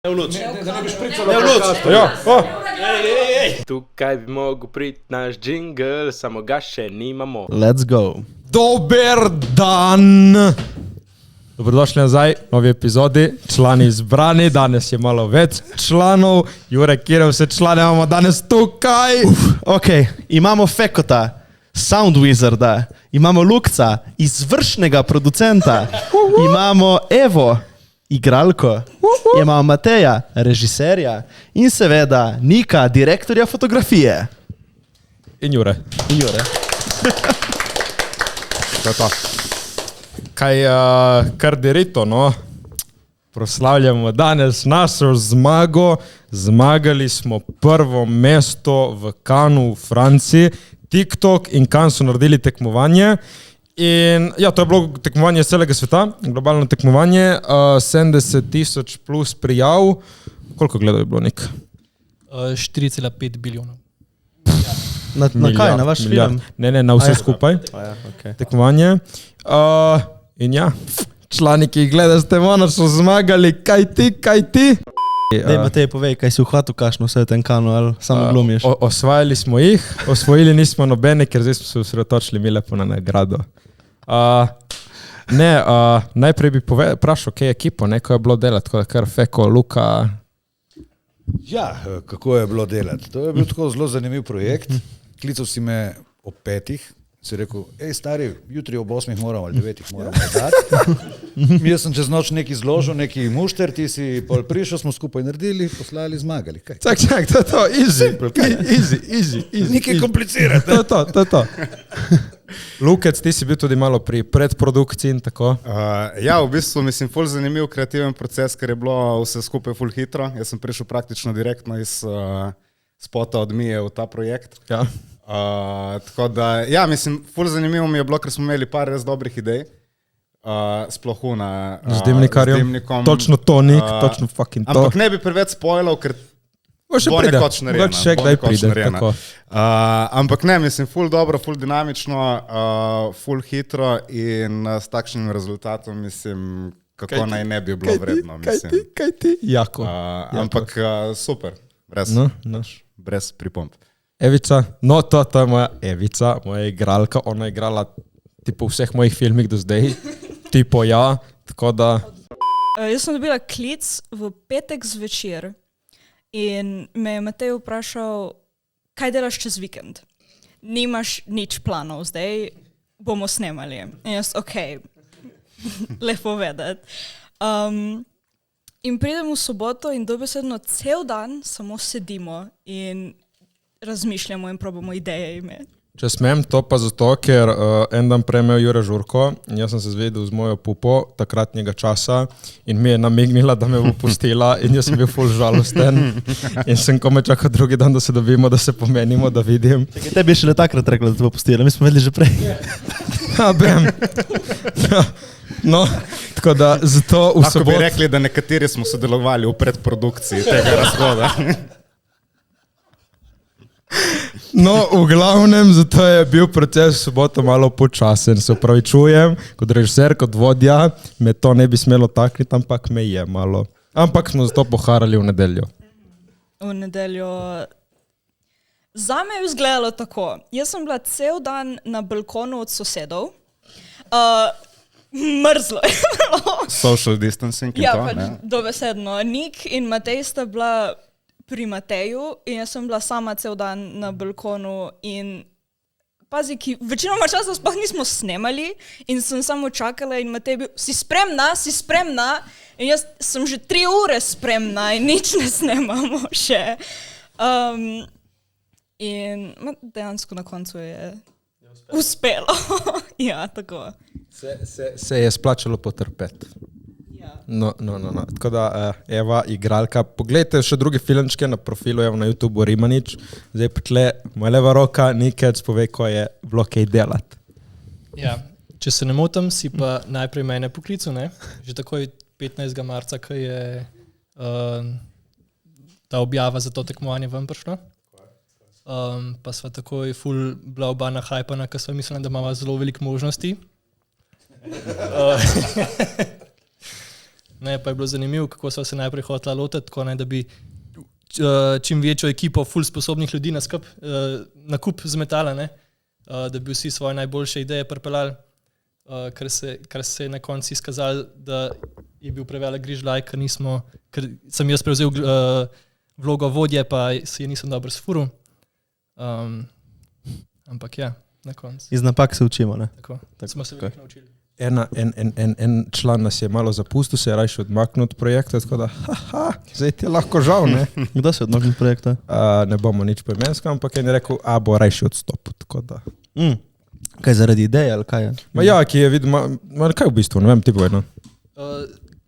Ne v luč. Da ne bi špricalo Ne v luč. Ja. Tukaj bi mogel priti naš džingl, samo ga še nimamo. Let's go. Dober dan! Dobrodošli nazaj v novi epizodi. Člani izbrani, danes je malo več članov. Jure, kjer vse člane imamo danes tukaj? Ok, imamo Fekota, Sound Wizarda, imamo Lukca, izvršnega producenta, imamo Evo, igralko, imamo Mateja, režiserja in seveda Nika, direktorja fotografije. In Jure. To je to. Kaj kar dirito, no? Proslavljamo danes našo zmago. Zmagali smo prvo mesto v Cannesu v Franciji. TikTok in Cannes so naredili tekmovanje. In ja, to je bilo tekmovanje celega sveta, globalno tekmovanje, 70,000 plus prijav. Koliko gledov je bilo, Nik? 4,5 biljonov. Na kaj, na vaš film? Ne, na vse skupaj. Okay. Tekmovanje. In ja, člani, ki jih gledaš, ste malo so zmagali, kaj ti? Dej, Matej, povej, kaj si uhvatil kašno vse v tem Cannesu, ali samo glumiš? Osvajali smo jih, osvojili nismo nobene, ker zdaj smo se osredotočili mi lepo na nagrado. Najprej bi vprašal, kaj je ekipo, ko je bilo delati, tako da kar Feko, Luka. Ja, kako je bilo delati? To je bil tako zelo zanimiv projekt. Klical si me ob 5. Si rekel, stari, jutri ob 8 moramo ali 9 moramo dati. Jaz sem čez noč nekaj zložil, nekaj mušter, ti si pol prišel, smo skupaj naredili, poslali, zmagali. Kaj? Čak, to je to, easy. Nekaj komplicirati. To je to. Lukec, ti si bil tudi malo pri predprodukciji in tako. Ja, v bistvu mislim, ful zanimiv kreativen proces, ker je bilo vse skupaj ful hitro. Jaz sem prišel praktično direktno iz spota od Mije v ta projekt. Ja. Tako da, ja, mislim, ful zanimivo mi je bilo, ker smo imeli par res dobrih idej. Sploh na z dimnikarjem. Točno to, Nik, točno fucking to. Ampak ne bi preveč spoilal, ker bo nekoč narejeno. Ampak ne, mislim, ful dobro, ful dinamično, ful hitro in s takšnim rezultatom, mislim, kako naj ne bi bilo vredno. Kaj ti? Jako. Ampak super, brez pripomb. Evica, to je moja Evica, moja igralka, ona je igrala tipo v vseh mojih filmih do zdaj, tipo ja, tako da... Jaz sem dobila klic v petek zvečer in me je Matej vprašal, kaj delaš čez vikend? Nimaš nič planov zdaj, bomo snemali. In jaz, lepo vedeti. In pridem v soboto in dobesedno cel dan samo sedimo in razmišljamo in probamo ideje imeti. Če smem, to pa zato, ker en dan prej imel Jure žurko in jaz sem se zvedel z mojo pupo takratnega časa in mi je namignila, da me bo pustila in jaz sem bil ful žalosten in sem komaj čakal drugi dan, da se dobimo, da se pomenimo, da vidim. Čekaj, tebi je šele takrat rekla, da te bo pustila, mi smo vedeli že prej. No, tako da zato v soboto... Lahko bi rekli, da nekateri smo sodelovali v predprodukciji tega razhoda. No, v glavnem, zato je bil proces v soboto malo počasen. Se opravičujem, kot režiser, kot vodja, me to ne bi smelo takniti, ampak me je malo. Ampak smo zato poharali v nedeljo. V nedeljo... Zame je izgledalo tako. Jaz sem bila cel dan na balkonu od sosedov. Mrzlo je bilo. Social distancing in to. Ja, pač dobesedno. Nik in Matej sta bila pri Mateju in jaz sem bila sama cel dan na balkonu in pazi, večinoma časa sploh nismo snemali in sem samo čakala in Matej bil, si spremna in jaz sem že 3 ure spremna in nič ne snemamo še. In dejansko na koncu je uspelo. Ja, tako. Se je splačalo potrpeti. No. Tako da, Eva, igralka, poglejte še druge filmčke na profilu, na YouTubeu Rimanič. Zdaj pa tle, moja leva roka, Nikec, povej, ko je bilo kaj delati. Ja, če se ne motim, si pa najprej mene poklical, ne? Že takoj 15. marca, ko je ta objava za to tekmovanje ven prišla. Pa sva takoj ful bila oba nahajpana, ker sva mislila, da imamo zelo veliko možnosti. Ne, pa je bilo zanimivo, kako so se najprej hotela lotiti, tako da bi čim večjo ekipo ful sposobnih ljudi na kup zmetala, ne, da bi vsi svoje najboljše ideje pripeljali, kar se je na koncu izkazalo, da je bil prevelik grižljaj, ker sem jaz prevzel vlogo vodje, pa si je nisem dobro sfuril. Ampak ja, na koncu. Iz napak se učimo, ne? Tako. Smo se veliko naučili. En član nas je malo zapustil, se je rajši odmaknil od projekta, tako da, zdaj ti je lahko žal, ne? Kdo se je odmaknil od projekta? Ne bomo nič poimensko, ampak en je rekel, bo rajši odstopil, tako da. Kaj, zaradi ideje ali kaj je? Ki je videl, kaj v bistvu, ne vem, ti bojno.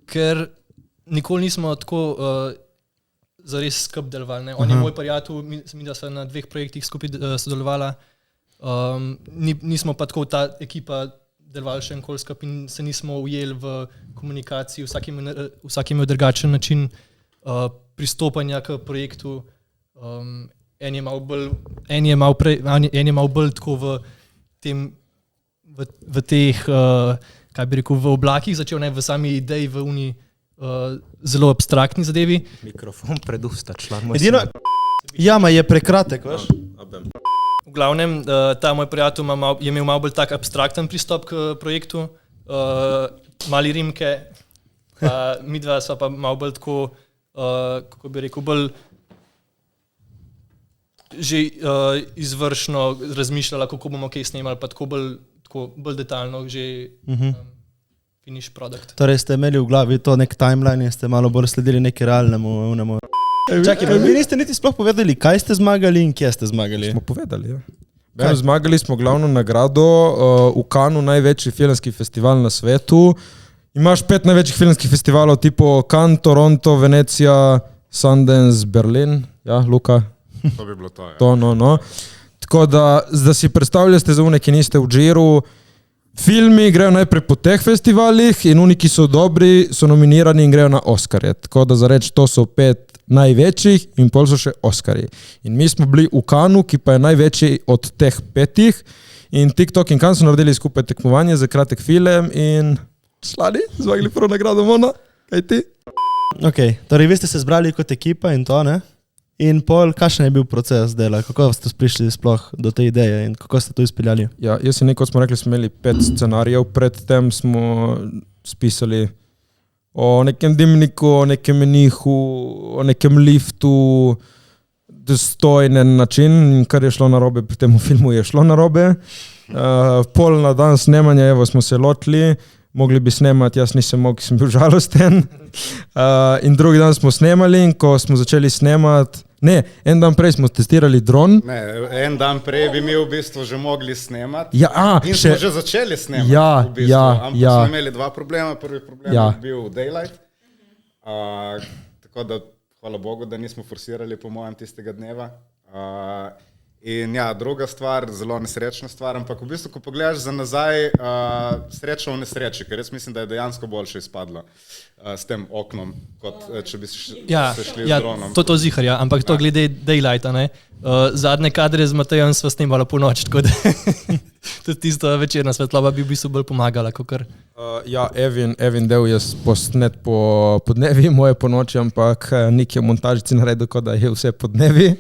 Ker nikoli nismo tako zares skup delovali, ne? On je moj prijatelj, mi da sva na 2 projektih skupaj sodelovala, nismo pa tako ta ekipa delovali še enkoli skup in se nismo ujeli v komunikaciji, vsak imel drugačen način pristopanja k projektu. En je malo bolj tako v teh, kaj bi rekel, v oblakih začel, ne v sami ideji, v uni zelo abstraktni zadevi. Mikrofon pred usta, član. Jama je prekratek, veš? V glavnem, ta moj prijatelj je imel malo bolj tak abstrakten pristop k projektu, mali rimke, midva sva pa malo bolj tako, kako bi rekel, bolj že izvršno razmišljala, kako bomo kaj snemali, pa tako bolj detaljno že finish product. Torej ste imeli v glavi to nek timeline in ste malo bolj sledili neki realnemu. Čakaj, vi niste niti sploh povedali, kaj ste zmagali in kje ste zmagali? Smo povedali, ja. Zmagali smo glavno nagrado v Cannesu, največji filmski festival na svetu. Imaš 5 največjih filmskih festivalov, tipo Cannes, Toronto, Venecija, Sundance, Berlin. Ja, Luka? To bi bilo to, ja. To, no. Tako da si predstavljate za une, ki niste v džiru. Filmi grejo najprej po teh festivalih in oni, ki so dobri, so nominirani in grejo na Oscarje. Tako da za reč, to so 5 največjih in pol so še Oscarji. In mi smo bili v Cannesu, ki pa je največji od teh 5 in TikTok in Cannes so naredili skupaj tekmovanje za kratek film in slani, zmagali prvo nagrado Mona. Kaj ti? Ok, torej vi ste se zbrali kot ekipa in to, ne? In pol, kakšen je bil proces dela? Kako ste prišli sploh do te ideje in kako ste to izpeljali? Ja, jaz in neko smo rekli, smo imeli 5 scenarijev, predtem smo spisali o nekem dimniku, o nekem menihu, o nekem liftu, dostojnen način, kar je šlo narobe, pri tem filmu je šlo narobe. Pol na dan snemanja, evo smo se lotili, mogli bi snemati, jaz nisem mogel, sem bil žalosten. In drugi dan smo snemali in ko smo začeli snemati, en dan prej smo testirali dron. Ne, en dan prej bi mi v bistvu že mogli snemati. Ja, in smo že začeli snemati v bistvu. Ampak smo imeli 2 problema. Prvi problem je bil daylight. Tako da, hvala Bogu, da nismo forsirali po mojem tistega dneva. In ja, druga stvar, zelo nesrečna stvar, ampak v bistvu, ko pogledaš za nazaj, sreča v nesreči, ker jaz mislim, da je dejansko boljše izpadlo s tem oknom, kot če bi se šli z dronom. To zihar, ja, ampak to glede daylighta, ne. Zadnje kadre z Matejem sva snemala po noč, tako da tudi tisto večerna svetloba bi v bistvu bolj pomagala, kakor. Ja, Evin del je posnet po podnevi, moje po noči, ampak Nik je v montažici naredil, kot da je vse po dnevi.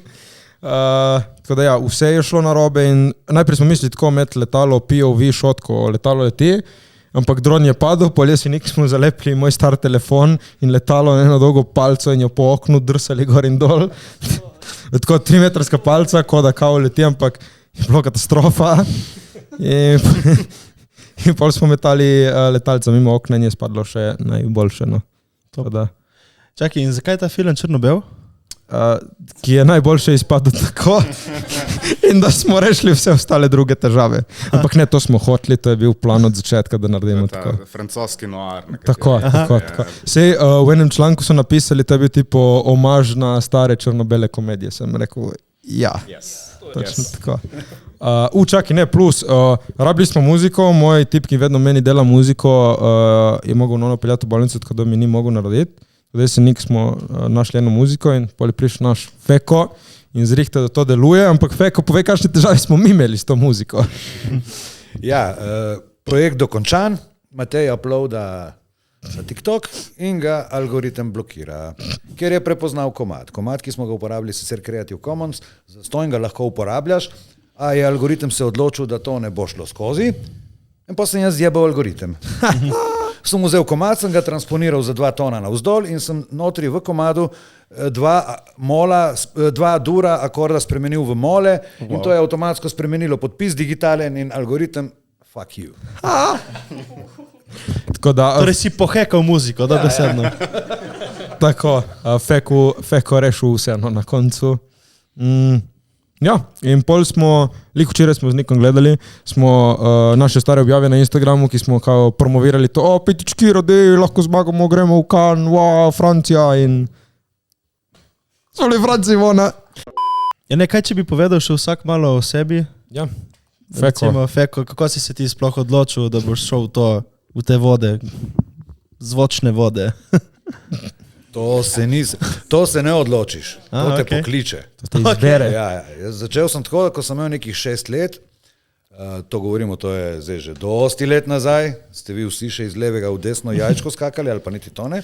Tako da ja, vse je šlo narobe in najprej smo mislili tako med letalo POV shot, ko letalo leti, ampak dron je padel, pol jaz in Nik smo zalepili moj star telefon in letalo na eno dolgo palco in jo po oknu drsali gor in dol. Tako 3-metrska palca, ko da kao leti, ampak je bilo katastrofa. In pol smo metali letalca mimo okna in je spadlo še najboljše. No. Čakaj, in zakaj ta film črno-bel? Ki je najboljše izpadlo tako in da smo rešili vse ostale druge težave. Ampak ne, to smo hoteli, to je bil plan od začetka, da naredimo tako. Francoski noir. Tako. Sej, v enem članku so napisali, to je bil tipo omaž na stare črno-bele komedije. Sem rekel, ja. Točno tako. Čakaj, ne, plus, rabili smo muziko, moj tip, ki vedno meni dela muziko, je mogel Nono peljati v bolnico, tako da mi ni mogel narediti. Zdaj se nik smo našli eno muziko in poli prišel naš Feko in zrihte, da to deluje, ampak Feko, povej, kakšne težave smo mi imeli s to muziko. Ja, projekt dokončan, Matej uploada na TikTok in ga algoritem blokira, ker je prepoznal komad. Komad, ki smo ga uporabili, sicer Creative Commons, zastonj ga lahko uporabljaš, a je algoritem se odločil, da to ne bo šlo skozi in pa sem jaz zjebal algoritem. Sem vzel komad, sem ga transponiral za 2 tona navzdol in sem notri v komadu 2 dura akorda spremenil v mole in to je avtomatsko spremenilo podpis digitalen in algoritem fuck you. Tako da, Torej si pohekal muziko, dobesedno. tako, feko rešil vseeno na koncu. Ja, in pol smo, včeraj smo z nekom gledali, smo naše stare objave na Instagramu, ki smo kao promovirali to, petički rodej, lahko zmagamo, gremo v Cannes, wow, Francija in so li Franciji vona. Ja, nekaj, če bi povedal še vsak malo o sebi. Ja, Recimo, Feko, kako si se ti sploh odločil, da boš šel v te vode, zvočne vode? To se ne odločiš, to te pokliče. To te izbere. Ja. Začel sem tako, ko sem imel nekih 6 let, to govorimo, to je zdaj že dosti let nazaj, ste vi vsi še iz levega v desno jajčko skakali, ali pa niti to ne.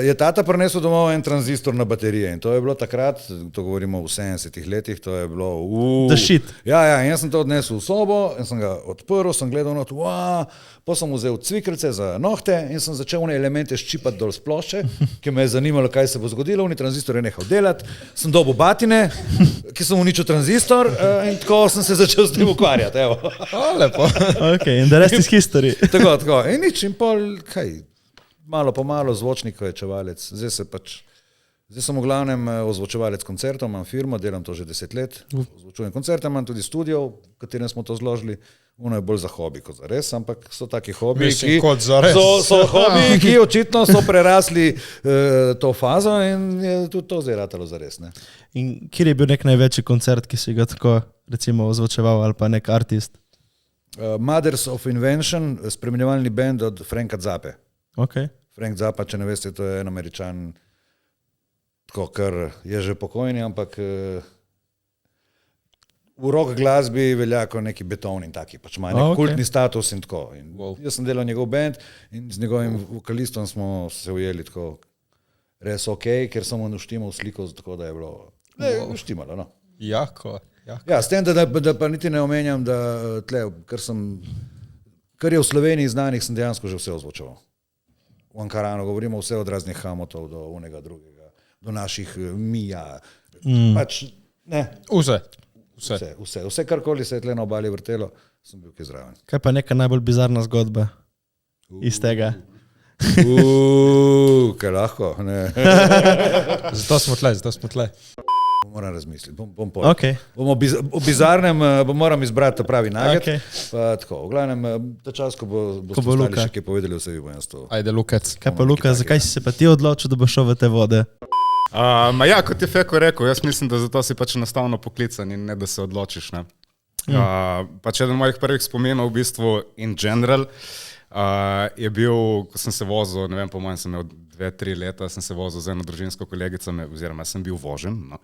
Je tata prinesel domov en tranzistor na baterije in to je bilo takrat, to govorimo v 70-ih letih, to je bilo The shit. Ja, in jaz sem to odnesel v sobo in sem ga odprl, sem gledal not, pa sem vzel cvikrice za nohte in sem začel one elemente ščipati dol z plošče, ki me je zanimalo, kaj se bo zgodilo, oni tranzistor je nehal delati, sem dobil batine, ki sem uničil tranzistor in tako sem se začel s tem ukvarjati, evo. Lepo. Ok, in the rest is history. Tako, in nič, in pol, malo po malo zvočnik je čevalec. Zdaj sem v glavnem ozvočevalec koncertov, imam firmo, delam to že 10 let, ozvočujem koncerte, imam tudi studio, v katerem smo to zložili. Ono je bolj za hobi kot za res, ampak so taki hobiji, so hobiji, ki očitno so prerasli to fazo in je tudi to zdaj ratalo za res. Ne? In kjer je bil nek največji koncert, ki si ga tako recimo ozvočeval ali pa nek artist? Mothers of Invention, spremenjevalni band od Franka Zappe. Okay. Frank Zappa, če ne veste, to je en Američan, tako kar je že pokojni, ampak v rock glasbi velja kot neki beton in taki, pač ima nek kultni status in tako. In jaz sem delal njegov band in z njegovim vokalistom smo se ujeli tako res ker sem mu uštimal sliko, tako da je bilo uštimalo. No. Jako. Ja, s tem, da pa niti ne omenjam, da tle, kar je v Sloveniji znanih, sem dejansko že vse ozvočeval. V Ankaranu govorimo vse od raznih Hamotov do unega drugega, do naših Mija. Pač, ne. Vse, karkoli se je tle na obali vrtelo, sem bil kaj zraven. Kaj pa neka najbolj bizarna zgodba iz tega? Kaj lahko, ne. Zato smo tle. Moram razmisliti, Okay. O bizarnem moram izbrati pravi nugget. Pa tako, v glavnem, ta čas, ko boste ostali še kaj povedali, vse vi bom jaz to. Ajde, Lukac. Kaj pa Luka, zakaj si se pa ti odločil, da boš šel v te vode? Kot je Feko rekel, jaz mislim, da zato si pač enostavno poklican in ne, da se odločiš. Ne. Pač eden mojih prvih spomenov v bistvu in general je bil, ko sem se vozil, ne vem, po mojem sem imel 2-3 leta, sem se vozil z eno družinsko kolegico, oziroma sem bil vožen. No.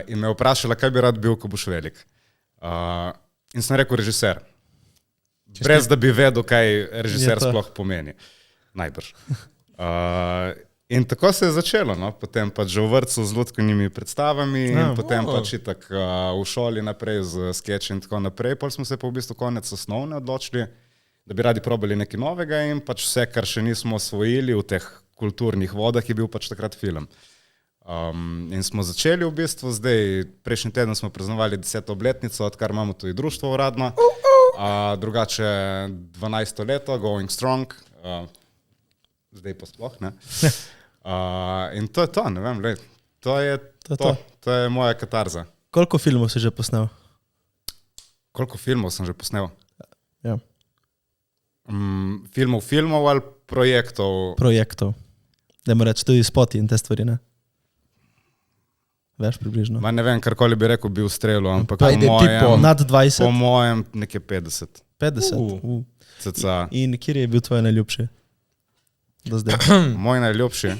In me vprašala, kaj bi rad bil, ko boš velik. In sem rekel režiser. Brez da bi vedel, kaj režiser sploh pomeni. Najbrž. In tako se je začelo. No. Potem pač že v vrtcu z lutkovnimi predstavami in potem pač itak v šoli naprej z skeči in tako naprej. Pol smo se pa v bistvu konec osnovne odločili, da bi radi probali nekaj novega in pač vse, kar še nismo osvojili v teh kulturnih vodah, je bil pač takrat film. In smo začeli v bistvu zdaj, prejšnji teden smo praznovali 10. obletnico, odkar imamo tudi društvo uradno, drugače 12. leto, going strong, zdaj pa sploh, ne. In to je to, ne vem, lej, to je moja katarza. Koliko filmov si že posnel? Koliko filmov sem že posnel? Ja. Filmov ali projektov? Projektov. Dajmo reči, tudi spoti in te stvari, ne? Veš, približno. Ne vem, karkoli bi rekel, bi ustrelil, ampak nad 20? Po mojem nekje 50. 50? Caca. In kjer je bil tvoj najljubši? Do zdaj. Moj najljubši?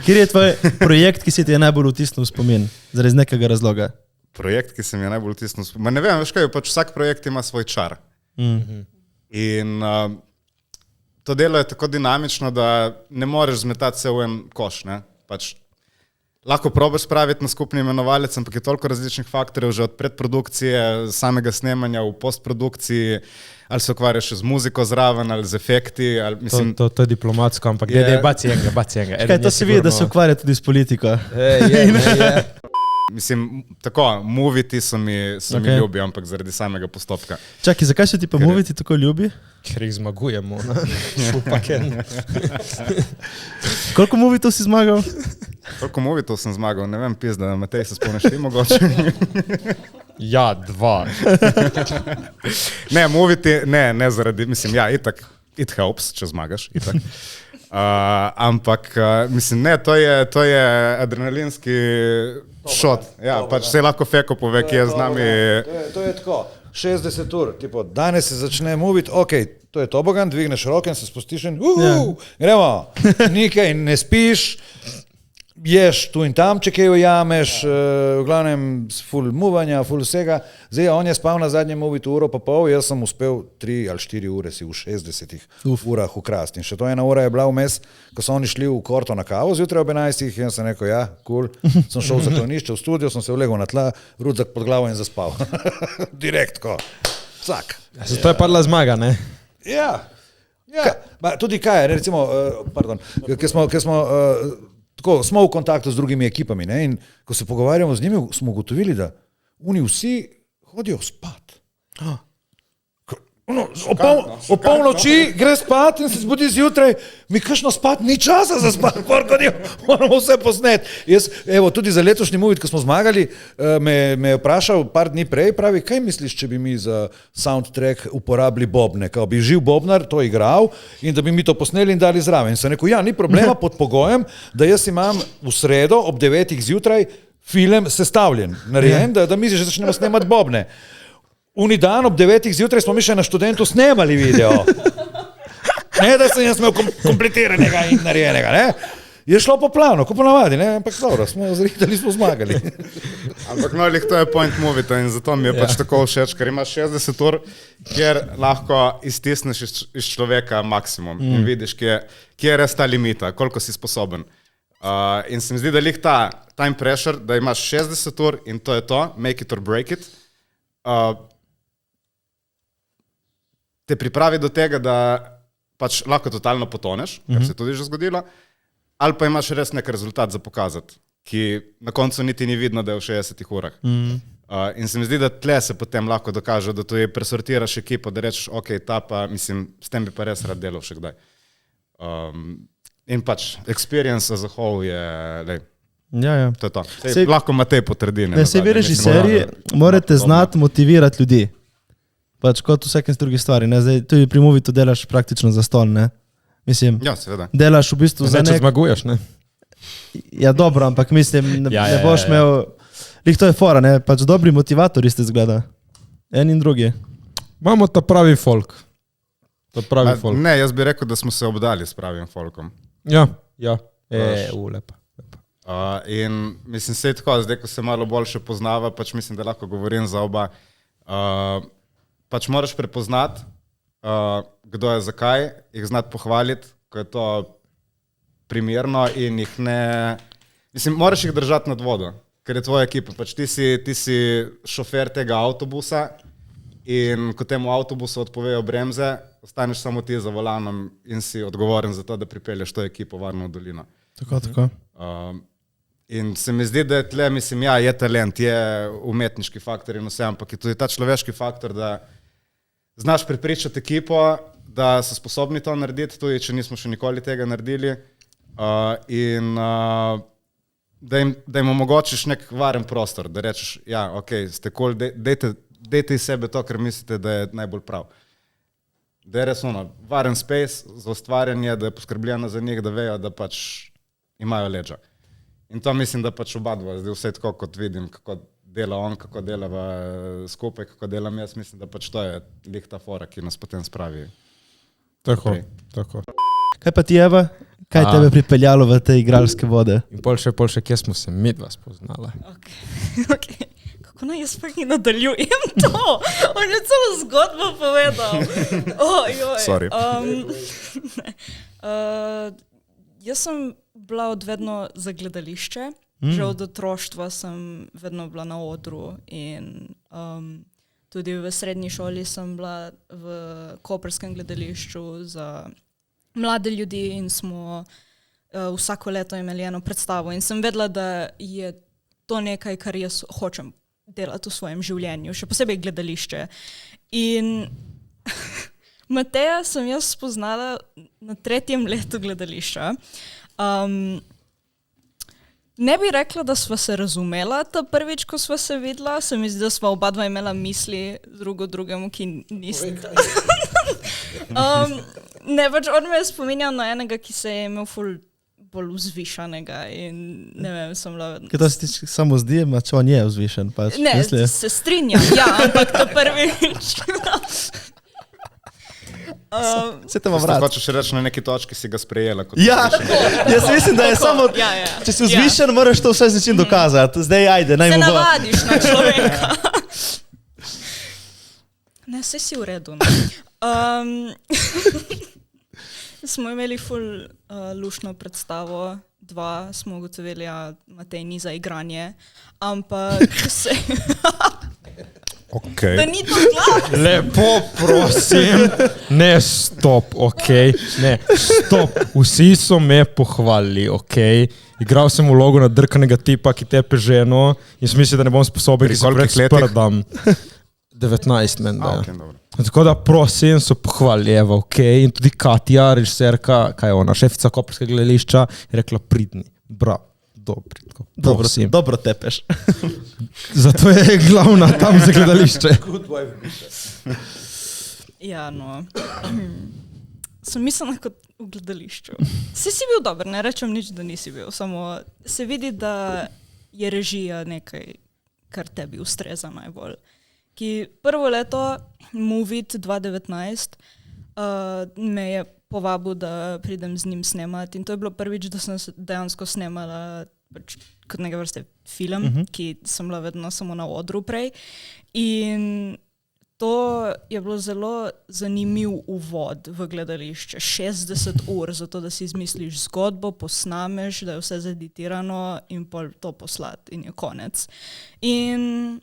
Kjer je tvoj projekt, ki si ti je najbolj vtisnil v spomin? Zaradi nekega razloga? Projekt, ki se mi je najbolj vtisnil v spomin? Ne vem, veš kaj, pač vsak projekt ima svoj čar. In to delo je tako dinamično, da ne moreš zmetati se v en koš. Ne? Pač lahko probaš spraviti na skupni imenovalec, ampak je toliko različnih faktorjev, že od predprodukcije, samega snemanja v postprodukciji, ali se ukvarjaš z muziko zraven, ali z efekti. Ali, mislim, to je diplomatsko, ampak glede, baci enega. Kaj to se vidi, da se ukvarja tudi s politiko? Mislim, tako, moviti so mi ljubi, ampak zaradi samega postopka. Čakaj, zakaj so ti pa moviti tako ljubi? Ker jih zmagujemo. Šupaken. Koliko movitov si zmagal? Koliko movitov sem zmagal? Ne vem, pizda, Matej se spomniš ti mogoče? Ja, 2. Ne, moviti, ne zaradi, mislim, ja, itak, it helps, če zmagaš, itak. Ampak, mislim, ne, to je adrenalinski šot. Ja, pač se lahko Feko pove, ki je z nami. To je tako, 60 ur, tipo, danes se začne moviti, ok, to je tobogan, dvigneš roke in se spustiš in gremo, nikaj ne spiš, ješ tu in tam, če kaj ujameš, v glavnem ful muvanja, ful vsega. Zdaj, on je spal na zadnjem movitu 1,5 ure, jaz sem uspel 3 ali 4 ure si v 60 urah ukrasti. In še to 1 ura je bila vmes, ko so oni šli v Korto na kavo zjutraj ob 11 in sem rekel, ja, cool, sem šel v zaklonišče, v studio, sem se vlegel na tla, rudzak pod glavo in zaspal. Direkt, ko. Vsak. To je padla zmaga, ne? Ja. Tudi kaj, recimo, tako, smo v kontaktu z drugimi ekipami, ne? In ko se pogovarjamo z njimi, smo ugotovili, da oni vsi hodijo spat. O polnoči gre spat in se zbudi zjutraj, mi kakšno spat, ni časa za spat, moramo vse posnet. Jaz, evo, tudi za letošnji movit, ko smo zmagali, me je vprašal par dni prej, pravi, kaj misliš, če bi mi za soundtrack uporabili bobne, kao bi živ bobnar to igral in da bi mi to posneli in dali zraven. In sem rekel, ja, ni problema pod pogojem, da jaz imam v sredo ob 9 zjutraj film sestavljen, narejen, da mi že začnemo snemati bobne. Uni dan ob 9 zjutraj smo mi še na Študentu snemali video. Ne, da sem jaz imel kompletiranega in narejenega, ne. Je šlo po planu, ko ponavadi, ne, ampak dobro, smo zrihali, smo zmagali. Ampak no, to je point movita in zato mi je pač tako všeč, ker imaš 60 ur, kjer lahko iztisneš iz človeka maksimum in vidiš, kje je res ta limita, koliko si sposoben. In se mi zdi, da lih ta time pressure, da imaš 60 ur in to je to, make it or break it, te pripravi do tega, da pač lahko totalno potoneš, kar se tudi že zgodilo, ali pa imaš res nek rezultat za pokazati, ki na koncu niti ni vidno, da je v 60 urah. In se mi zdi, da tle se potem lahko dokaže, da tu je presortiraš ekipo, da rečeš, ok, ta pa, mislim, s tem bi pa res rad delal še kdaj. In pač, experience as a whole je, lej, to je to. Lahko Matej potrdi. Se vi režiserji morate znati motivirati ljudi. Pač kot vsake druge stvari, ne? Zdaj, tudi pri movitu delaš praktično za stol, ne? Mislim, ja, seveda. Delaš v bistvu za nek... zmaguješ, ne? Ja, dobro, ampak mislim, ne boš imel... Lih to je fora, ne? Pač dobri motivatori ste zgleda. En in drugi. Imamo ta pravi folk. Folk. Ne, jaz bi rekel, da smo se obdali s pravim folkom. Ja. Lepa. In mislim, se je tako, zdaj, ko se malo boljše poznava, pač mislim, da lahko govorim za oba, pač moraš prepoznati, kdo je zakaj, jih znati pohvaliti, ko je to primerno in jih ne... Mislim, moraš jih držati nad vodo, ker je tvoja ekipa. Pač ti si šofer tega avtobusa in ko temu avtobusu odpovejo bremze, ostaneš samo ti za volanom in si odgovoren za to, da pripelješ to ekipo varno v dolino. Tako. In se mi zdi, da je tle, mislim, ja, je talent, je umetniški faktor in vse, ampak je tudi ta človeški faktor, da znaš prepričati ekipo, da so sposobni to narediti, tudi če nismo še nikoli tega naredili, in da jim omogočiš nek varen prostor, da rečeš, ja, ok, ste cool, dejte iz sebe to, kar mislite, da je najbolj prav. Da je res varen space za ustvarjanje, da je poskrbljeno za njih, da vejo, da pač imajo leđa. In to mislim, da pač oba dva, zdaj vse tako, kot vidim, kako dela on, kako delava skupaj, kako delam jaz, mislim, da pač to je lih ta fora, ki nas potem spravi. Tako. Kaj pa ti, Eva? Kaj tebe pripeljalo v te igralske vode? In pol še, kje smo se midva spoznala? Ok. kako naj jaz pa nadaljujem to. On je celo zgodbo povedal. Sorry. Jaz sem bila odvedno za gledališče. Že od otroštva sem vedno bila na odru in tudi v srednji šoli sem bila v koprskem gledališču za mlade ljudi in smo vsako leto imeli eno predstavo in sem vedela, da je to nekaj, kar jaz hočem delati v svojem življenju, še posebej gledališče. In Mateja sem jaz spoznala na 3. letu gledališča. Ne bi rekla, da sva se razumela ta prvič, ko sva se videla. Se mi zdi, da sva oba dva imela misli drugemu, ki nista. Ne, pač on me je spominjal na enega, ki se je imel ful bolj vzvišanega in ne vem, sem bila... Kaj to se ti samo zdi, če on je vzvišen? Pač, ne, misli? Se strinjam, ja, ampak to prvič... Se te vam vrati. Hočeš reči, na neki točki si ga sprejela kot jaz mislim, da je samo, če si vzvišen, moraš to vse z nečim dokazati. Zdaj, ajde, naj mu bo. Se navadiš na človeka. Ne, vse si v redu. Smo imeli ful lušno predstavo, 2 smo ugotovili, Matej ni za igranje, ampak se... Okay. Da ni to glas. Lepo, prosim. Ne, stop, ne, stop. Vsi so me pohvalili, Igral sem vlogo nadrkanega tipa, ki tepe ženo in sem mislil, da ne bom sposoben, ki se prdam. 19, menda. Tako da, prosim, so pohvalili, in tudi Katja, režiserka, kaj je ona, šefica koprskega gledališča, je rekla, pridni, bravo. Dobro tepeš. Zato je glavna tam za gledališče. Ja, no. Sem mislila kot v gledališču. Si bil dober, ne rečem nič, da nisi bil. Samo se vidi, da je režija nekaj, kar tebi ustreza najbolj. Ki prvo leto, Movit 2019, me je povabil, da pridem z njim snemati in to je bilo prvič, da sem dejansko snemala kot neke vrste film, ki sem bila vedno samo na odru prej. In to je bilo zelo zanimiv uvod v gledališče. 60 ur za to, da si izmisliš zgodbo, posnameš, da je vse zeditirano in pol to poslati in je konec. In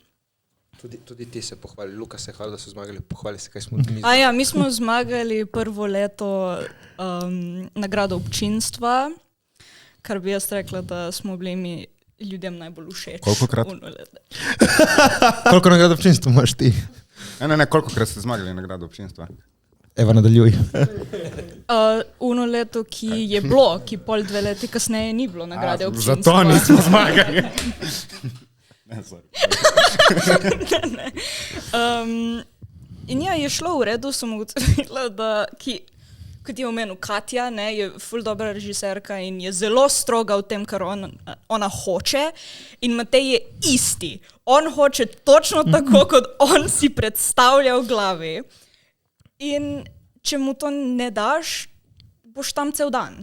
Tudi ti se pohvali, Luka se hvali, da so zmagali, pohvali se, kaj smo mi. Mi smo zmagali prvo leto nagrado občinstva, kar bi jaz rekla, da smo bili mi ljudem najbolj všeč. Kolikokrat? Koliko nagrado občinstva imaš ti? Ne, kolikokrat ste zmagali nagrado občinstva? Eva, nadaljuj. Uno leto, ki je bilo, ki pol 2 leti kasneje ni bilo nagrade občinstva. Zato nismo zmagali. In ja, je šlo v redu, sem ugotovila, da kot je omenil Katja, je ful dobra režiserka in je zelo stroga v tem, kar ona hoče in Matej je isti. On hoče točno tako, kot on si predstavlja v glavi. In če mu to ne daš, boš tam cel dan.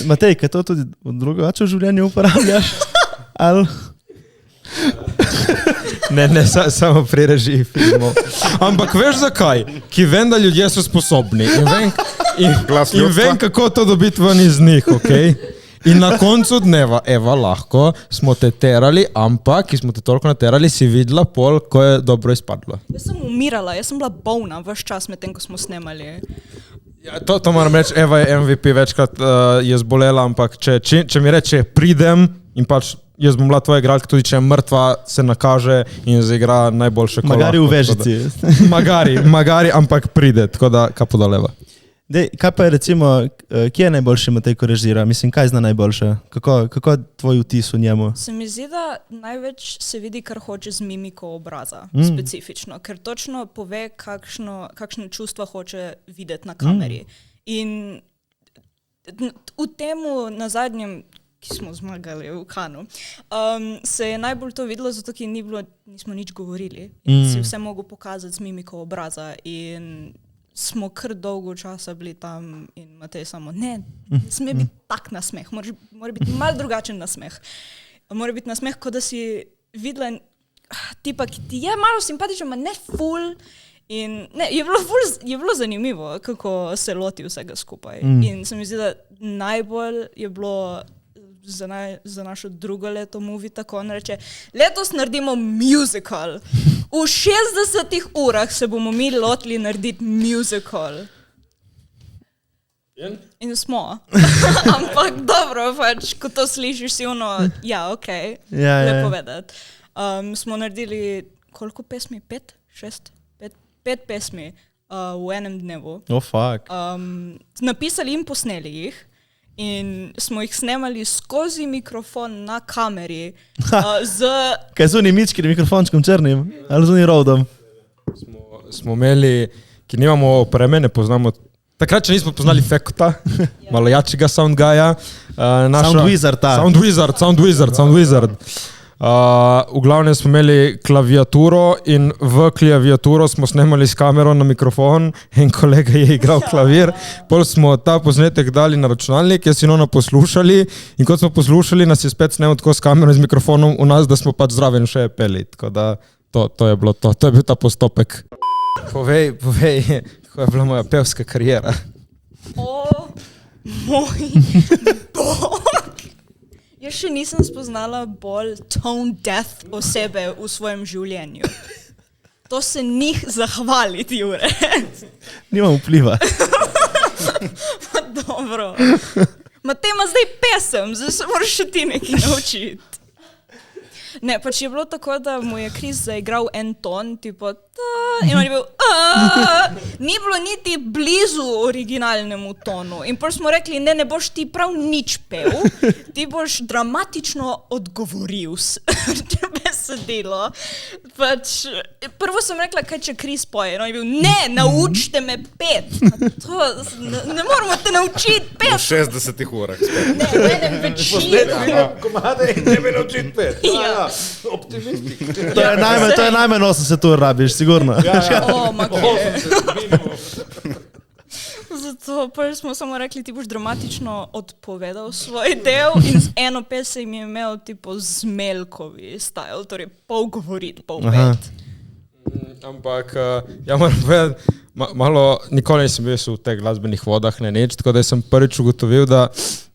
Matej, kaj to tudi drugače v življenju uporabljaš? Ali? Ne, samo pri režiji filmov. Ampak veš zakaj? Ki vem, da ljudje so sposobni in vem, kako to dobiti ven iz njih, In na koncu dneva, Eva, lahko smo te terali, ampak, ki smo te toliko naterali, si videla pol, ko je dobro izpadlo. Jaz sem umirala, jaz sem bila bolna ves čas med tem, ko smo snemali. Ja, to moram reči, Eva je MVP, večkrat je zbolela, ampak če mi reče pridem in pač jaz bom bila tvoja igralka, tudi če je mrtva, se nakaže in zaigra najboljše kola. Magari v vežici. Magari, ampak pride, tako da kapo dol, Eva. Dej, kaj pa je recimo, kje je najboljši Matej, ko režira? Mislim, kaj zna najboljše? Kako je tvoj vtis v njemu? Se mi zdi, da največ se vidi, kar hoče z mimiko obraza, specifično, ker točno pove, kakšne čustva hoče videti na kameri. In v temu na zadnjem, ki smo zmagali v Kanu, se je najbolj to videlo, zato ker nismo nič govorili. In si vse mogel pokazati z mimiko obraza in smo kar dolgo časa bili tam in Matej samo, ne sme biti tak nasmeh, mora biti malo drugačen nasmeh. Mora biti nasmeh, kot da si videla tipa, ki ti je malo simpatičen, ma ne ful. In ne, je bilo zanimivo, kako se loti vsega skupaj. In se mi zdi, da najbolj je bilo za našo drugo leto movie tako, on reče, letos naredimo musical. V 60 urah se bomo mi lotili narediti musical. In smo. Ampak dobro, pač, ko to slišiš si ono, ja, okej, lepo vedeti. Smo naredili, koliko pesmi? 5? 6? 5 pesmi v enem dnevu. Oh, fuck. Napisali in posneli jih in smo jih snemali skozi mikrofon na kameri. Kaj so oni mički mikrofončkom črnim? Ali z oni rodom? Smo imeli, ki nimamo opreme, ne poznamo. Takrat, če nismo poznali Fekota, malo jačega sound guya. Sound Wizard. V glavnem smo imeli klaviaturo in v klaviaturo smo snemali s kamero na mikrofon in kolega je igral klavir. Pol smo ta posnetek dali na računalnik, jaz in ona poslušali in kot smo poslušali, nas je spet snemal tako s kamero in z mikrofonom v nas, da smo pač zraven še peli. Tako da to je bilo to. To je bil ta postopek. Povej, kako je bila moja pevska karijera. O, moj bog! Jaz še nisem spoznala bolj tone deaf osebe v svojem življenju. To se njih zahvaliti, Jure. Nimam vpliva. Ma dobro. Ma te ima zdaj pesem, zdaj se moraš še ti nekaj naučiti. Ne, pač je bilo tako, da mu je Chris zaigral en ton, tipo in on je bil ni bilo niti blizu originalnemu tonu. In potem smo rekli, ne boš ti prav nič pel, ti boš dramatično odgovoril besedilo. Pač, prvo sem rekla, kaj če Chris poje, in on je bil, ne, naučite me pet. Ne moramo te naučiti pet. V 60 urah spet. Ne, v enem večinu. Komade in ne bi naučiti pet. Ja. Optimistik. To je najmanj 80 ur rabiš, sigurno. Zato pa smo samo rekli, ti boš dramatično odpovedal svoj del in z eno pesem je imel tipo Zmelkovi style, torej pol govoriti, pol pet. Ampak ja moram povedati, malo nikoli nisem bil v teh glasbenih vodah, ne nič, tako da sem prvič ugotovil, da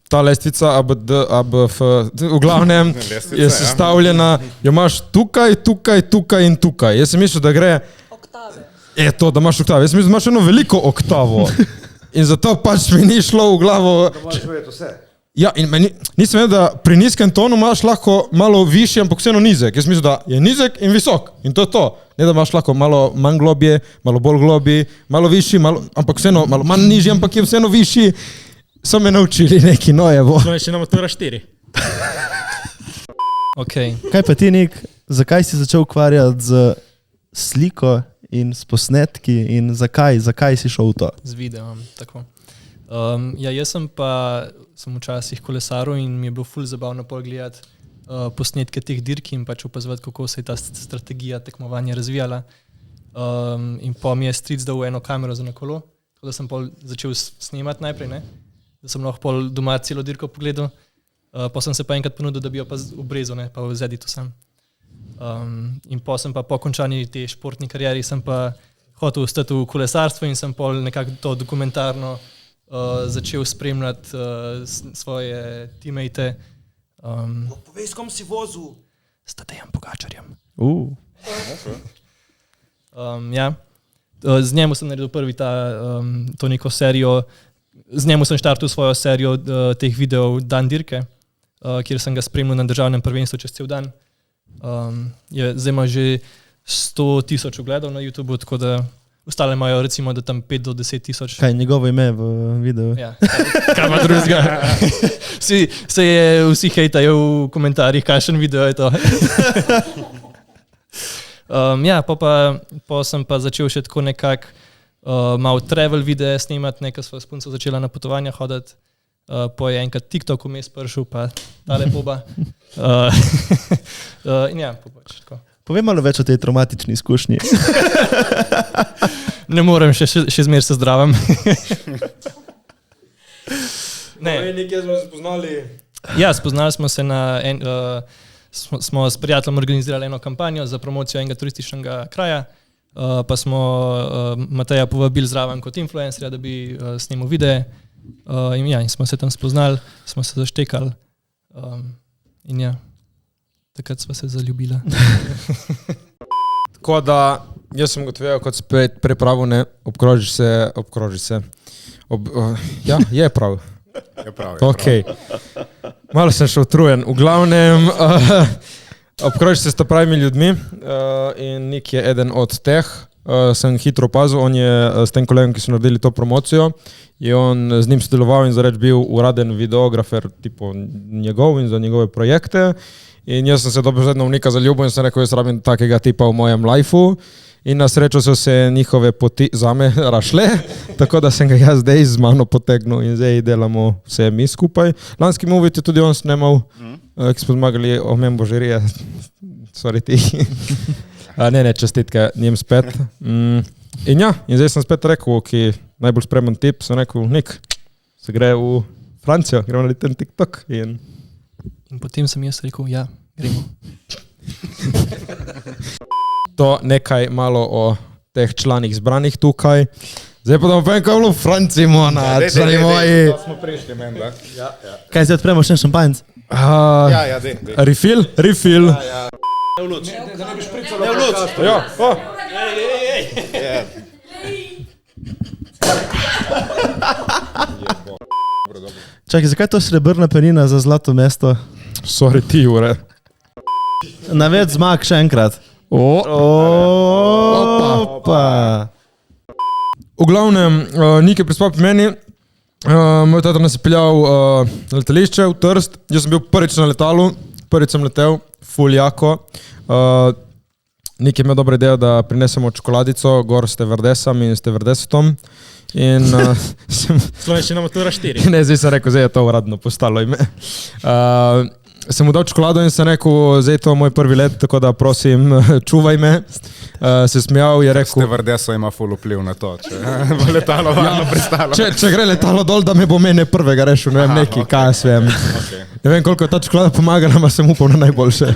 ta lestvica ABF, v glavnem je sestavljena, jo imaš tukaj in tukaj. Jaz sem mislil, da gre Oktave. To, da imaš oktave. Jaz sem mislil, da imaš eno veliko oktavo. In zato pač mi ni šlo v glavo. Da moraš vedeti vse. Ja, in nisem vedel, da pri nizkem tonu imaš lahko malo višji, ampak vseeno nizek. Jaz mislim, da je nizek in visok. In to je to. Ne, da imaš lahko malo manj globje, malo bolj globji, malo višji, ampak vseeno malo manj nižji, ampak je vseeno višji. So me naučili neki nojevo. To je še na matura 4. Okay. Kaj pa ti, Nik, zakaj si začel ukvarjati z sliko in s posnetki in zakaj si šel v to? Z videom, tako. Ja, jaz sem včasih kolesaril in mi je bilo ful zabavno pogledati posnetke teh dirk in pač opazovati, kako se je ta strategija tekmovanja razvijala. In pa mi je stric dal eno kamero za na kolo, tako da sem pol začel snemati najprej, ne? Da sem lahko pol doma celo dirko pogledal, pa sem se pa enkrat ponudil, da bi jo pa obrezal, ne, pa v zeditu sam. In pa sem pa po končani te športni karieri sem pa hotel ostati v kolesarstvu in sem pol nekako to dokumentarno začel spremljati svoje teammate. Povej, s kom si vozil? S Tadejem Pogačarjem. Ja. Z njemu sem naredil prvi to neko serijo. Z njemu sem štartil svojo serijo teh videov Dan dirke, kjer sem ga spremljal na državnem prvenstvu čez cel dan. Zdaj ima že 100,000 ogledov na YouTube, tako da ostale imajo recimo, da tam 5 do 10,000. Kaj je njegovo ime v videu? Ja, kaj ima drugega. Vsi hejtajo v komentarjih, kakšen video je to. Ja, pa sem pa začel še tako nekako malo travel videe snemati, nekaj sva s punco začela na potovanja hoditi, po je enkrat TikTok vmes prišel, pa tale boba. In ja, pač tako. Povej malo več o tej traumatični izkušnji. Ne morem, še zmer se zdravim. Ne. Nekaj smo se spoznali. Ja, spoznali smo se smo s prijateljem organizirali eno kampanjo za promocijo enega turističnega kraja, pa smo Mateja povabili zraven kot influencerja, da bi snimal videe. In smo se tam spoznali, smo se zaštekali in takrat sva se zaljubila. Tako da, jaz sem gotovil, kot spet prepravil, ne, obkroži se. Je prav. Je prav. Okay. Malo sem še utrujen. V glavnem, obkroži se s pravimi ljudmi in Nik je eden od teh. Sem hitro opazil, on je s tem kolegom, ki so naredili to promocijo, je on z njim sodeloval in zareč bil uraden videografer tipo njegov in za njegove projekte. In jaz sem se dobesedno v Nika zaljubil in sem rekel, jaz rabim takega tipa v mojem lifeu. In na srečo so se njihove poti zame rašle, tako da sem ga jaz zdaj z mano potegnil in zdaj delamo vse mi skupaj. Lanski movie je tudi on snemal, ki smo zmagali omembo žirije. Sorry ti. Ne, čestitke njim spet. In zdaj sem spet rekel, ki najbolj spremen tip, sem rekel, Nik, se gre v Francijo, gremo narediti ten TikTok. In potem sem jaz rekel, gremo. To nekaj malo o teh članih zbranih tukaj. Zdaj pa da povem, kaj je bilo v Franciji, člani moji. To smo prišli, men, da? Ja. Kaj zdaj odpremo še šampanjc? Dej. Refill? Ne v luč. Da ne bi špricalo v luč. Ja, Čakaj, zakaj to srebrna penina za zlato mesto? Sorry ti, Jure. Na več zmag še enkrat. Opa. V glavnem, Nik je prispal pri meni, moj tata nas je peljal na letališče v Trst, jaz sem bil prvič na letalu, prvič sem letel, ful jako. Nik je imel dobro idejo, da prinesemo čokoladico, gor s stevardesami in stevardesetom. In Slovenščina matura 4. Ne, zdaj sem rekel, zdaj je to uradno postalo ime. Sem mu dal čokolado in sem rekel, zdaj je to moj prvi let, tako da prosim, čuvaj me. Se smijal, je rekel... Stevardeso ima ful vpliv na to, če bo letalo varno pristalo. Če gre letalo dol, da me bo mene prvega rešil, ne vem, neki, kaj jaz vem. Ne vem, koliko je ta čokolada pomagala, ma sem upal na najboljše.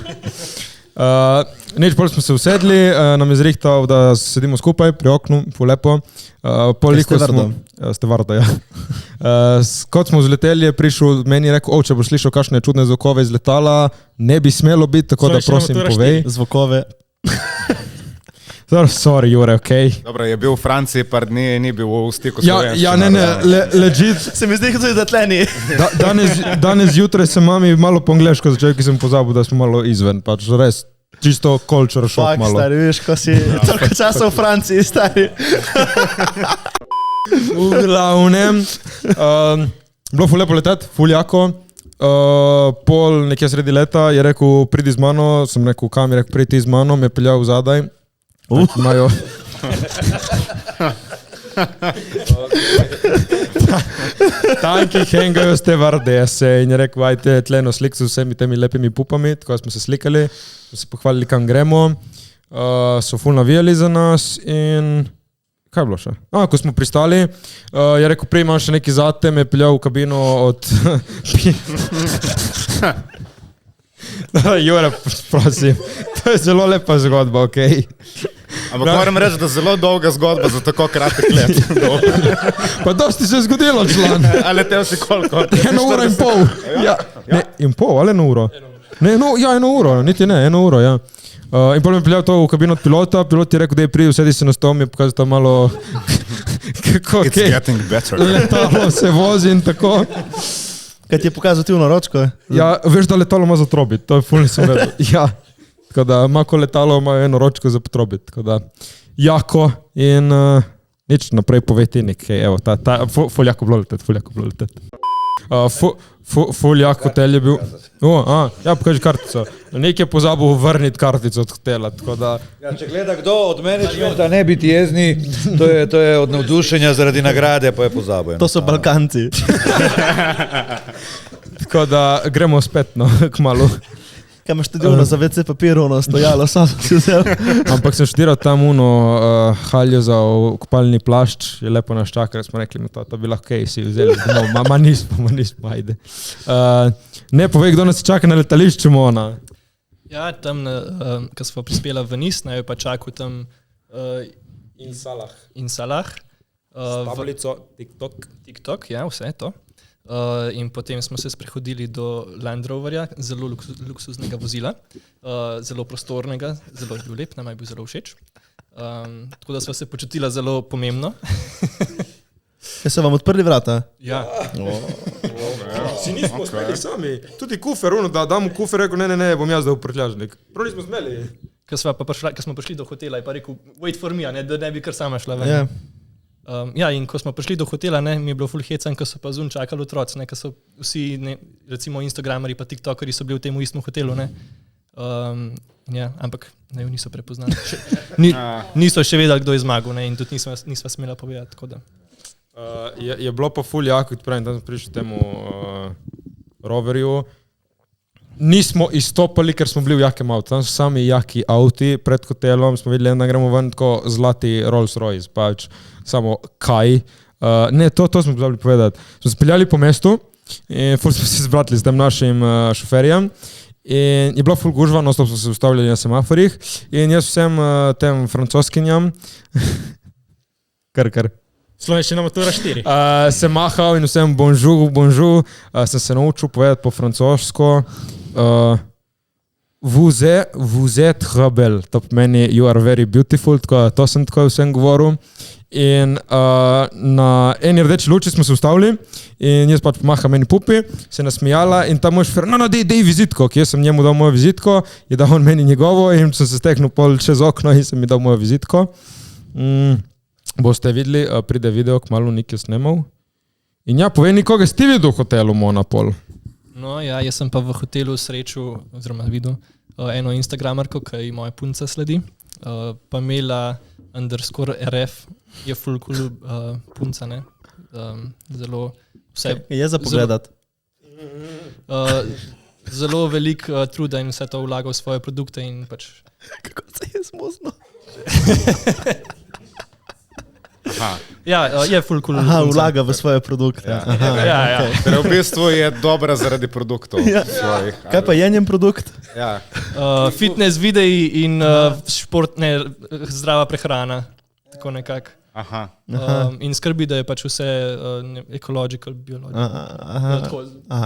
Nič, bolj smo se usedli, nam je zrihtal, da sedimo skupaj pri oknu, ful lepo. Stevardo, ja. Kot smo vzleteli, je prišel meni in rekel, če boš slišal kakšne čudne zvokove iz letala, ne bi smelo biti, tako da prosim povej. Zvokove. Sorry, Jure, okej. Dobro, je bil v Franciji par dni, ni bil v stiku s slovenščino. Ja, ne, legit. Se mi zdi, da je tleni. Danes jutraj sem mami malo po angleško začel, ki sem pozabil, da smo malo izven, pač res. Čisto culture shock malo. Stari, viš, ko si toliko časa v Franciji, stari. V glavnem, bilo ful lepo leteti, ful jako. Pol nekje sredi leta je rekel, pridi z mano, sem rekel, kam je rekel, pridi z mano, me je peljal zadaj. Imajo... Tanki hengajo stevardese in je rekel, ajte tleno slik z vsemi temi lepimi pupami, tako smo se slikali, smo se pohvalili, kam gremo, so ful navijali za nas in... Kaj je bilo še? Ko smo pristali, je rekel, prej imam še neki zate, me je peljal v kabino od... Jure, prosim, to je zelo lepa zgodba, okej? Ampak moram reči, da je zelo dolga zgodba za tako kratek let. Pa dosti se je zgodilo, član. Ali te si koliko? 1 uro in pol. Ne, in pol, ali 1 uro? Ne, 1 uro, niti ne, 1 uro, ja. In potem me peljal to v kabino od pilota, pilot je rekel, da je pridi, usedi se na stol, mi je pokazal to malo... Kako, It's getting better. Letalo se vozi in tako. Kaj ti je pokazal ti v naročko? Ja, veš, da letalo ima za trobit, to je ful nisem vedel. Ja, tako da mako letalo ima eno ročko za trobit, tako da jako in nič naprej povej ti nekaj, evo, ful jako bilo leteti. Ful jak hotel je bil. Ja, pokaži kartico. Nek je pozabil vrniti kartico od hotela, tako da... Ja, če gleda kdo od menedžmenta, ne biti jezni, to je od navdušenja zaradi nagrade, pa je pozabil. To so Balkanci. Tako da gremo spet, no, kmalu. Kaj imaš tudi ono za WC papirovno stojalo, sam si vzel. Ampak sem študiral tam haljo za kopalni plašč, je lepo nas čakali, smo rekli, to bi lahko si vzeli domov, ma nismo, ajde. Ne, povej, kdo nas čaka na letališču, Mona. Ja, tam, ko smo prispela v Nis, naj jo pa čakal tam In Salah. Tablico, TikTok, ja, vse to. In potem smo se sprehodili do Land Roverja, zelo luksuznega vozila, zelo prostornega, zelo je bil lep, nam je bil zelo všeč. Tako da sva se počutila zelo pomembno. So vam odprli vrata? Ja. Si nismo smeli sami. Tudi kufer, da damo kufer, rekel, ne, bom jaz dal prtljažnik. Prav nismo smeli. Ko smo prišli do hotela, je pa rekel, wait for me, da ne bi kar sama šla ven. Ja. In ko smo prišli do hotela, mi je bilo ful hecan, ko so pa zun čakali otroci, ko so vsi, recimo Instagrameri pa TikTokeri so bili v tem istem hotelu, ne. Ampak ne, niso prepoznali. Niso še vedeli, kdo je zmagal, ne, in tudi nisva smela povedati, tako da. Je bilo pa ful jako, kot pravim, tam smo prišli temu roverju. Nismo izstopali, ker smo bili v jakem avtu. Tam so sami jaki avti pred hotelom, smo videli, da gremo ven tako zlati Rolls Royce, pač samo kaj. Ne, to smo pozabili povedati. Smo se peljali po mestu in ful smo se zbratili s tem našim šoferjem. In je bila ful gužva, no, smo se ustavljali na semaforih in jaz vsem tem francoskinjam kar Slovenščina matura 4. sem mahal in vsem bonjour, sem se naučil povedati po francosko. Vous êtes rebel, to pomeni you are very beautiful, tako to sem tako vsem govoril. In na eni rdeči luči smo se ustavili in jaz pač pomaham meni pupi, se nasmijala in ta moj šofer, no, dej vizitko, ki jaz sem njemu dal mojo vizitko, je dal on meni njegovo in sem se steknil pol čez okno in sem mi dal mojo vizitko. Boste videli, pride video, kmalu Nik je snemal. In ja, povej mi, koga si videl v hotelu Monopol? No ja, jaz sem pa v hotelu srečal, oziroma videl eno Instagramerko, ki ji moja punca sledi. Pamela _RF je full cool punca, ne. Zelo vse... Je za pogledat. Zelo velik truda in vse to vlaga v svoje produkte in pač... Kako se je smozno? Ja, je full cool. Vlaga v svoje produkte. Ja. Torej, v bistvu je dobra zaradi produktov svojih. Kaj pa je njen produkt? Ja. Fitness videi in zdrava prehrana. Tako nekako. In skrbi, da je pač vse ecological, biological.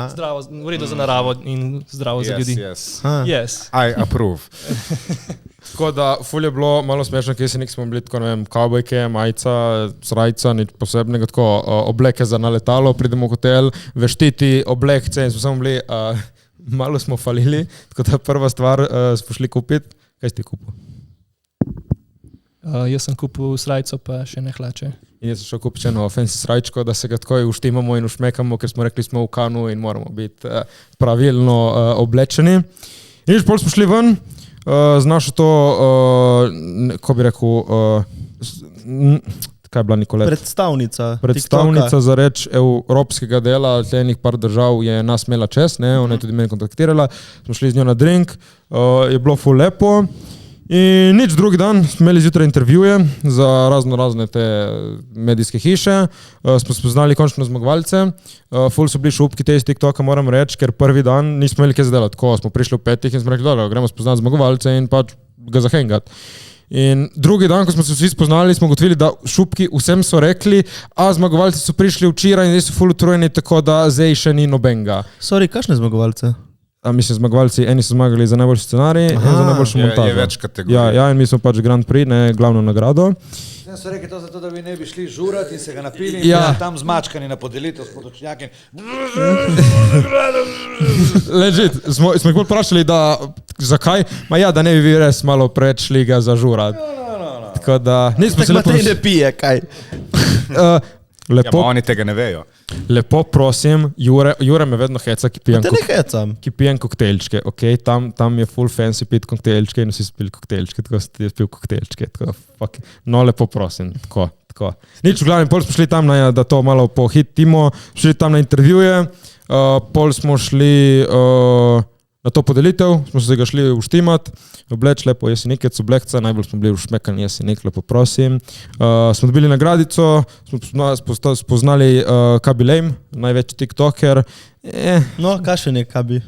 Zdravo, v redu za naravo in zdravo za ljudi. Yes. I approve. Tako da, ful je bilo malo smešno, kje se nismo bili tako, ne vem, kavbojke, majica, srajca, nič posebnega, tako obleke za na letalo, pridemo v hotel, veštiti, oblekce in smo samo bili, malo smo falili, tako da prva stvar smo šli kupiti. Kaj si ti kupil? Jaz sem kupil srajco, pa še ne hlače. In jaz sem šel kupiti eno fancy srajčko, da se ga tako uštimamo in ušmekamo, ker smo rekli, smo v Kanu in moramo biti pravilno oblečeni. In pol smo šli ven, znaš to, ko bi rekel, kaj je bila Nikoleta? Predstavnica za reč evropskega dela, tlenih par držav je nas imela čez, ne, ona je tudi meni kontaktirala, smo šli z njo na drink, je bilo ful lepo. In nič, drugi dan smo imeli zjutraj intervjuje za razne te medijske hiše, smo spoznali končno zmagovalce, ful so bili šupki te iz TikToka, moram reči, ker prvi dan nismo imeli kaj zadelati, tako smo prišli v 5 in smo rekli, dobro, gremo spoznati zmagovalce in pač ga zahengati. In drugi dan, ko smo se vsi spoznali, smo gotovili, da šupki vsem so rekli, a zmagovalci so prišli včeraj in zdaj so ful utrujeni, tako da zdaj še ni nobenga. Sorry, kakšne zmagovalce? Mislim, zmagovalci, eni so zmagali za najboljši scenarij, eni za najboljšo montažo. Je več kategorij. Ja, in mi smo pač Grand Prix, ne, glavno nagrado. Ja, so rekli to zato, da vi ne bi šli žurati in se ga napili in tam zmačkani na podelitev s podočnjaki. Legit, smo jih bolj vprašali, da zakaj, da ne bi vi res malo preveč šli ga zažurati. Tako da, nismo se lepo... Tako Matej ne pije, kaj? Lepo, oni tega ne vejo. Lepo prosim, Jure me vedno heca, ki pijem koktejlčke, okay? Tam je full fancy pit koktejlčke in vsi spili koktejlčke, tako si pil koktejlčke, tako fuck. No, lepo prosim, tako. Nič, v glavnem, pol smo šli tam, da to malo pohitimo, šli tam na intervjuje, pol smo šli na to podelitev, smo se ga šli uštimat, obleč lepo Jesenikec, oblekca, najbolj smo bili ušmekani Jesenik, lepo prosim. Smo dobili nagradico, smo spoznali Kabi Lame, največji tiktoker. No, kakšen je Kabi?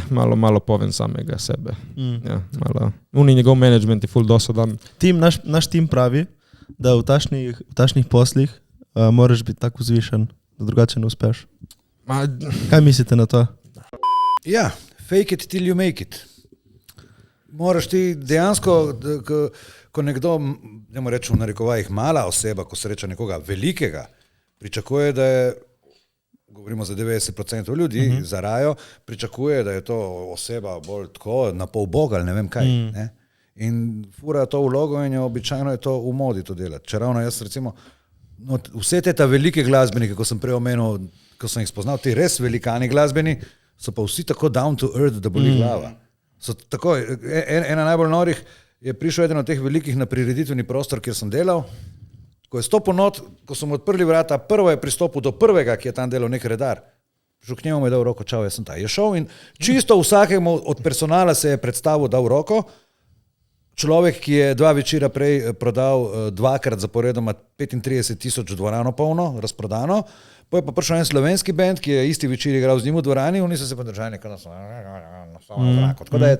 Malo povem samega sebe. Ja, malo. Njegov management je ful dosadan. Naš tim pravi, da v tašnih poslih moraš biti tako vzvišen, da drugače ne uspeš. Kaj mislite na to? Ja, fake it till you make it. Moraš ti dejansko, ko nekdo, ne reči v narekovajih mala oseba, ko sreča nekoga velikega, pričakuje, da je, govorimo za 90% ljudi, za rajo, pričakuje, da je to oseba bolj tako, na pol boga ali ne vem kaj. Ne? In fura to vlogo in je običajno je to v modi to delati. Če ravno jaz recimo, vse te ta velike glasbenike, ko sem prej omenil, ko sem jih spoznal, ti res velikani glasbeni, so pa vsi tako down to earth, da boli glava. So tako, ena najbolj norih je prišel eden od teh velikih na prireditveni prostor, kjer sem delal, ko je stopil not, ko so mu odprli vrata, prvo je pristopil do prvega, ki je tam delal nek redar. Prišel k njemu, je dal roko, čau, jaz sem ta. Je šel in čisto vsakemu od personala se je predstavil, dal roko. Človek, ki je 2 večera prej prodal 2krat zaporedoma 35,000 dvorano polno, razprodano, pa je pa prišel en slovenski band, ki je isti večer igral z njim v dvorani, oni so se pa držali nekaj na zraku. Tako da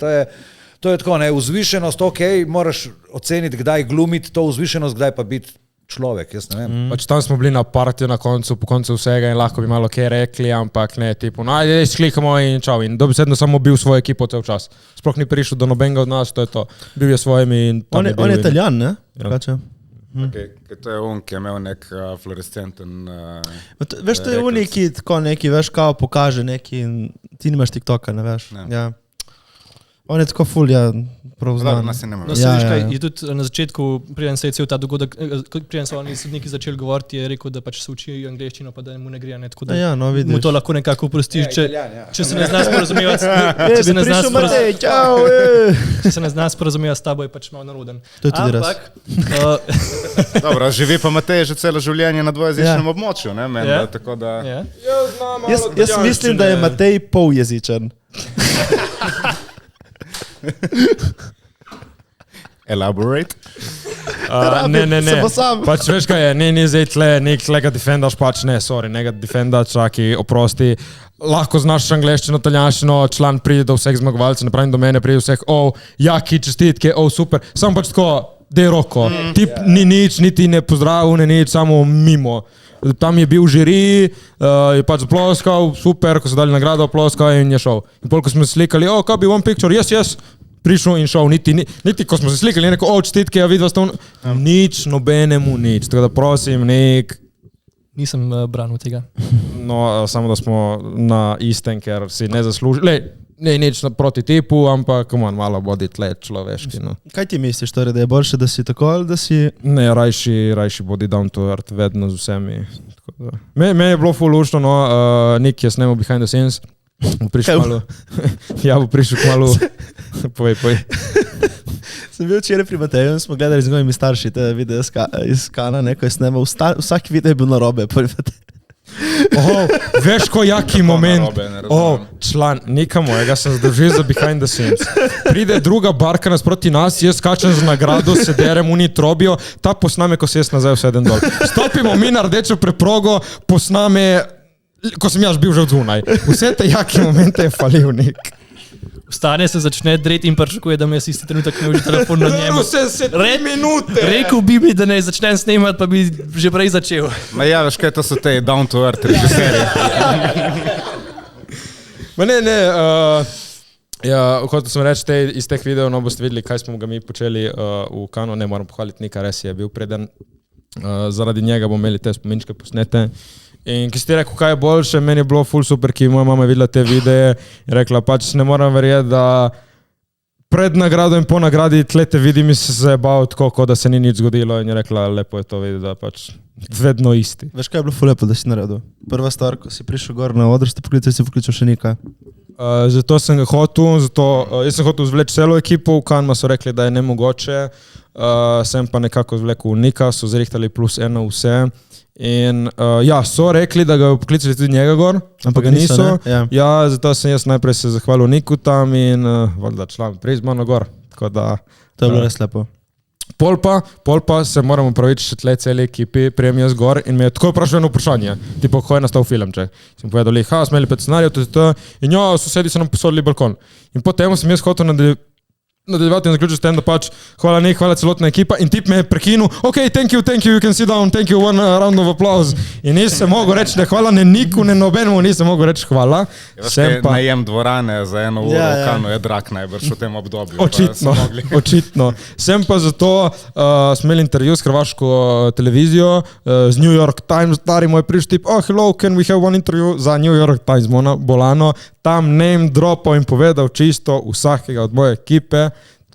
to je tako, vzvišenost, ok, moraš oceniti, kdaj glumiti to vzvišenost, kdaj pa biti človek, jaz ne vem. Pač tam smo bili na partiju po koncu vsega in lahko bi malo kaj rekli, ampak ne, tipu, ajde, sklikamo in čau. In dobesedno samo bil svojo ekipo cel čas. Sploh ni prišel do nobenega od nas, to je to. Bil je svojimi in tam je bil. On je Italijan, ne? Ja. To je on, ki je imel nek fluorescenten... Veš, to je on, ki tako neki, veš, kao pokaže neki in ti nimaš TikToka, ne veš. Ja. On je tako ful, ja, prav znan. No, se veš kaj, je tudi na začetku, preden se je cel ta dogodek, preden so oni sodniki začeli govoriti, je rekel, da pač se uči angleščino, pa da mu ne gre, ne, tako da mu to lahko nekako oprostiš, če se ne zna sporazumevati, če se ne zna sporazumevati s tabo, je pač malo naroden. To je tudi res. Dobro, živi pa Matej že celo življenje na dvojezičnem območju, ne, meni, tako da... Jaz mislim, da je Matej poljezičen. Elaborate? Ne. Pač veš kaj je, ni zdaj tle ga defendaš, pač ne, ga defendaš, čaki, oprosti. Lahko znaš angleščino, italijanščino, član pride do vseh zmagovalcev, ne pravim do mene, pride vseh, jaki, čestitke, super. Samo pač tako, dej roko. Tip ni nič, niti ne pozdravil, nič, samo mimo. Tam je bil žiri, je pač ploskal, super, ko so dali nagrado, ploskal in je šel. In pol, ko smo se slikali, Kabi, one picture, yes, prišel in šel, niti ko smo se slikali, je rekel, čestitke, ja, vidva sta nič, nobenemu nič, tako da prosim, Nisem branil tega. No, samo da smo na istem, ker si ne zasluži, nič proti tipu, ampak malo bodi tle človeški. No. Kaj ti misliš, torej, da je boljše, da si tako ali da si... Ne, rajši bodi down to earth, vedno z vsemi. Meni je bilo ful luštno, no, Nik je snemal Behind the Scenes, bo prišel kmalu. Povej. Sem bil včeraj pri Mateju in smo gledali z mojimi starši te videe iz Kana, ko je snemal, vsak video je bil narobe. Veš, ko jaki moment, član, nekaj mojega sem združil za Behind the Scenes. Pride druga barka nasproti nas, jaz skačem z nagrado, se derem, oni trobijo, ta posname, ko se jaz nazaj vsedem dol. Stopimo mi na rdečo preprogo, posname, ko sem jaz bil že odzunaj. Vse te jaki momente je falil Nik. Vstane se, začne dreti in pričakuje, da mi je isti trenutek ne uži telefon na njemu. Rekel bi mi, da ne začnem snemati, pa bi že prej začel. Ja, veš kaj, to so te down to earth režiserji. Hotel sem reči, iz teh videov, no boste videli, kaj smo ga mi počeli v Kanu, ne moram pohvaliti Nika, res je bil preden. Zaradi njega bomo imeli te spominčke posnete. In ki ste rekel, kaj je boljše, meni je bilo ful super, ki moja mama je videla te videe in rekla, pač ne moram verjeti, da pred nagrado in po nagradi tle te vidim in se zabal tako, kot da se ni nič zgodilo in je rekla, lepo je to videti, da pač vedno isti. Veš kaj je bilo ful lepo, da si naredil? Prva stvar, ko si prišel gor na odr, si poklical še nekaj. Zato sem ga hotel, jaz sem hotel zvleči celo ekipo, v Kanma so rekli, da je nemogoče, sem pa nekako zvlekel Nika, so zrihtali +1 vse. In so rekli, da ga poklicali tudi njega gor, ampak ga niso. Ja, zato sem jaz najprej se zahvalil Niku tam in valjda član prej z mano gor. Tako da, to je bilo res lepo. Pol pa se moramo praviči še tle celi ekipi, prijem jaz gor in me je tako vprašal eno vprašanje, tipo, ko je nastal filmček. Sem povedal, smo imeli 5 scenarijev, in sosedi so nam posodili balkon. In potem sem jaz hotel nadaljevati in zaključil s tem, da pač hvala Nik, hvala celotna ekipa in tip me je prekinul, ok, thank you, you can sit down, thank you, one round of applause. In nisem mogel reči, ne hvala ne Niku, ne nobenemu, nisem mogel reči hvala. Najem dvorane za 1 uro v Kanu je drag najbrž v tem obdobju. Očitno. Sem pa zato smo imeli intervju s hrvaško televizijo, z New York Times, stari moj prišel tip, hello, can we have one interview za New York Times, Bolano, tam name dropal in povedal čisto vsakega od moje ekipe.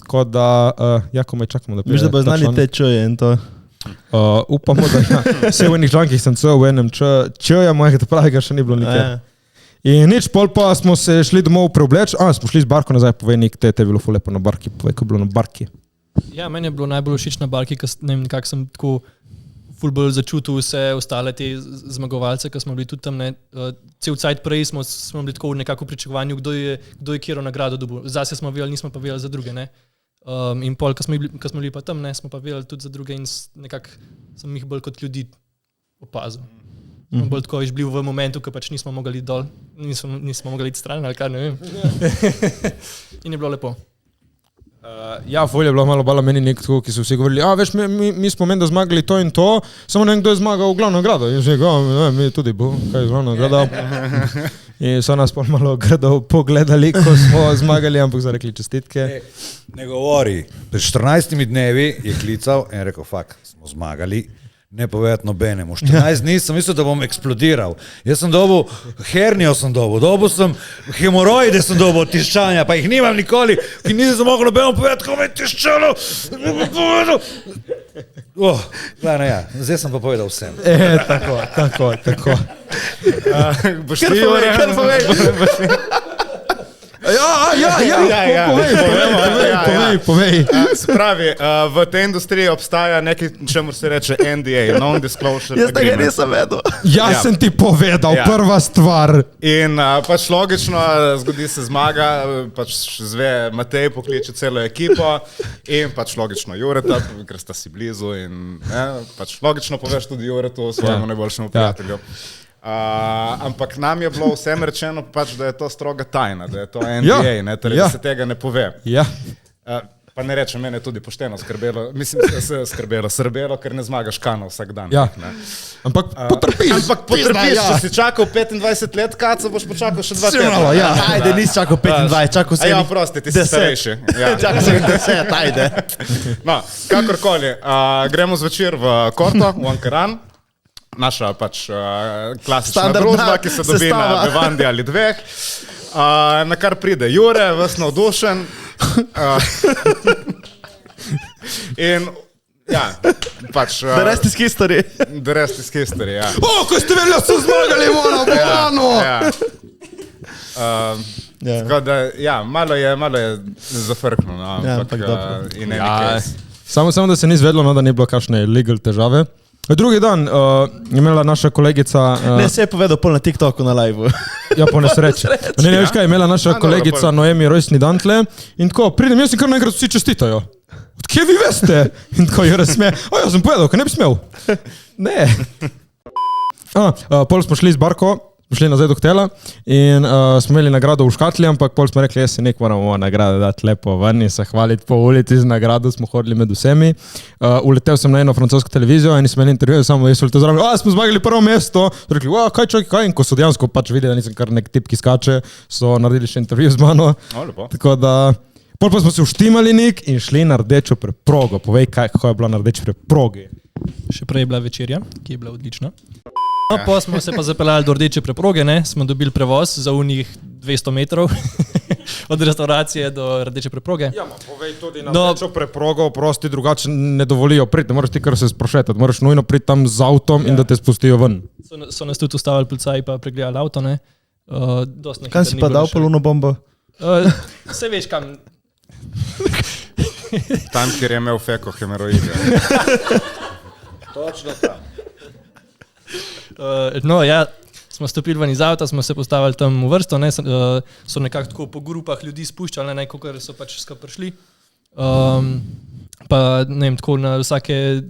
Tako da, ko me čakamo, da pride. Miš, da bo znali te čuje in to. Upamo, da vse v enih žankih sem cel v enem čuje mojega, da pravega še ni bilo nikaj. In nič, pol pa smo se šli domov preobleč, smo šli z Barko nazaj, povej Nik, te je bilo ful lepo na Barki, povej, ko je bilo na Barki. Ja, meni je bilo najbolj všeč na Barki, ne vem, nekako sem tako ful bolj začutil vse ostale te zmagovalce, ko smo bili tudi tam, cel cajt prej smo bili tako v nekako pričakovanju, kdo je kjero nagrado dobil. Zase smo vedeli, nismo pa vedeli za druge, ne. In pol, ko smo bili pa tam, ne, smo pa vedeli tudi za druge in nekako sem jih bolj kot ljudi opazil. Bolj tako je bil v momentu, ko pač nismo mogli dol, nismo mogli iti stran ali kar, ne vem. In je bilo lepo. Ful je bilo malo bala meni nekdo, ki so vsi govorili, veš, mi smo meni, da zmagali to in to, samo nekdo je zmagal v glavno nagrado. In že mi tudi bo, kaj je glavno nagrado. In so nas pol malo grdo pogledali, ko smo zmagali, ampak so rekli čestitke. Ne govori, pred 14 dnevi je klical in rekel, smo zmagali. Ne povedati nobenemu. 14 dni sem mislil, da bom eksplodiral. Jaz sem dobil hernijo, dobil sem hemoroide, sem dobil tiščanja, pa jih nimam nikoli, ki nisem mogel nobenemu povedati, kako me je tiščalo. Zdaj sem pa povedal vsem. Tako. Boš ti, Jure? Kar povej. Povej. Spravi, v tej industriji obstaja nekaj, čemu se reče NDA, Non-Disclosure Agreement. Jaz tega nisem vedel. Sem ti povedal, prva stvar. In pač logično, zgodi se zmaga, pač zve Matej, pokliče celo ekipo in pač logično Jureta, ker sta si blizu in pač logično poveš tudi Juretu, svojemu najboljšemu prijatelju. Ampak nam je bilo vsem rečeno, pač, da je to stroga tajna, da je to NDA, da se tega ne pove. Pa ne rečem, mene je tudi pošteno skrbelo, srbelo, ker ne zmagaš Kana vsak dan. Ampak potrpiš. Če si čakal 25 let, Kaco, boš počakal še 2 tedna. Ajde, nisi čakal 25, čakal si prosti, ti si starejši. Čakal si 10, ajde. No, kakorkoli, gremo zvečer v Korto, v Ankaran. Naša pač klasična družba, ki se dobi na bevandi ali 2. Na kar pride Jure, ves navdušen. In pač... The rest is history. The rest is history, ko ste vedeli, da so zmagali, Bolano! Tako da, malo je zafrknulo, ampak in nekaj. Samo da se ni zvedlo, da ni bilo kakšne legal težave. Drugi dan je imela naša kolegica... Ne, se je povedal pol na TikToku na live. Po nesreči. Ne veš kaj, je imela naša kolegica Noemi rojstni dan tle in tako, pridem, jaz in kar naenkrat vsi čestitajo. Od kje vi veste? In tako Jure sme, jaz sem povedal, kaj ne bi smel. Ne. Pol smo šli z Barko, šli nazaj do hotela in smo imeli nagrado v škatli, ampak pol smo rekli, jaz si nek moramo nagrado dati lepo ven in se hvaliti po ulici z nagrado, smo hodili med vsemi. Uletel sem na eno francosko televizijo in smo imeli intervju, samo jaz uletel zraven, smo zmagali prvo mesto, rekli, kaj, in ko so dejansko pač videli, da nisem kar nek tip, ki skače, so naredili še intervju z mano. Tako da, pol pa smo se uštimali nek in šli na rdečo preprogo. Povej, kako je bila na rdeči preprogi. Še prej je bila večerja, ki je bila odlična. Pa smo se pa zapeljali do rdeče preproge, smo dobili prevoz za unih 200 metrov od restauracije do rdeče preproge. Povej tudi na rdečo preprogo, prosti drugače ne dovolijo priti, ne moraš ti kar se sprošetati, moraš nujno priti tam z avtom in da te spustijo ven. So nas tudi ustavili policaji pa pregledali avto, ne. Kam si pa dal poluno bombo? Se veš kam. Tam, kjer je imel feko hemeroide. Točno tam. No, ja, smo stopili ven iz avta, smo se postavili tam v vrsto, ne, so nekako tako po grupah ljudi spuščali, ne, kot so pač skupaj prišli. Pa ne vem, tako na vsake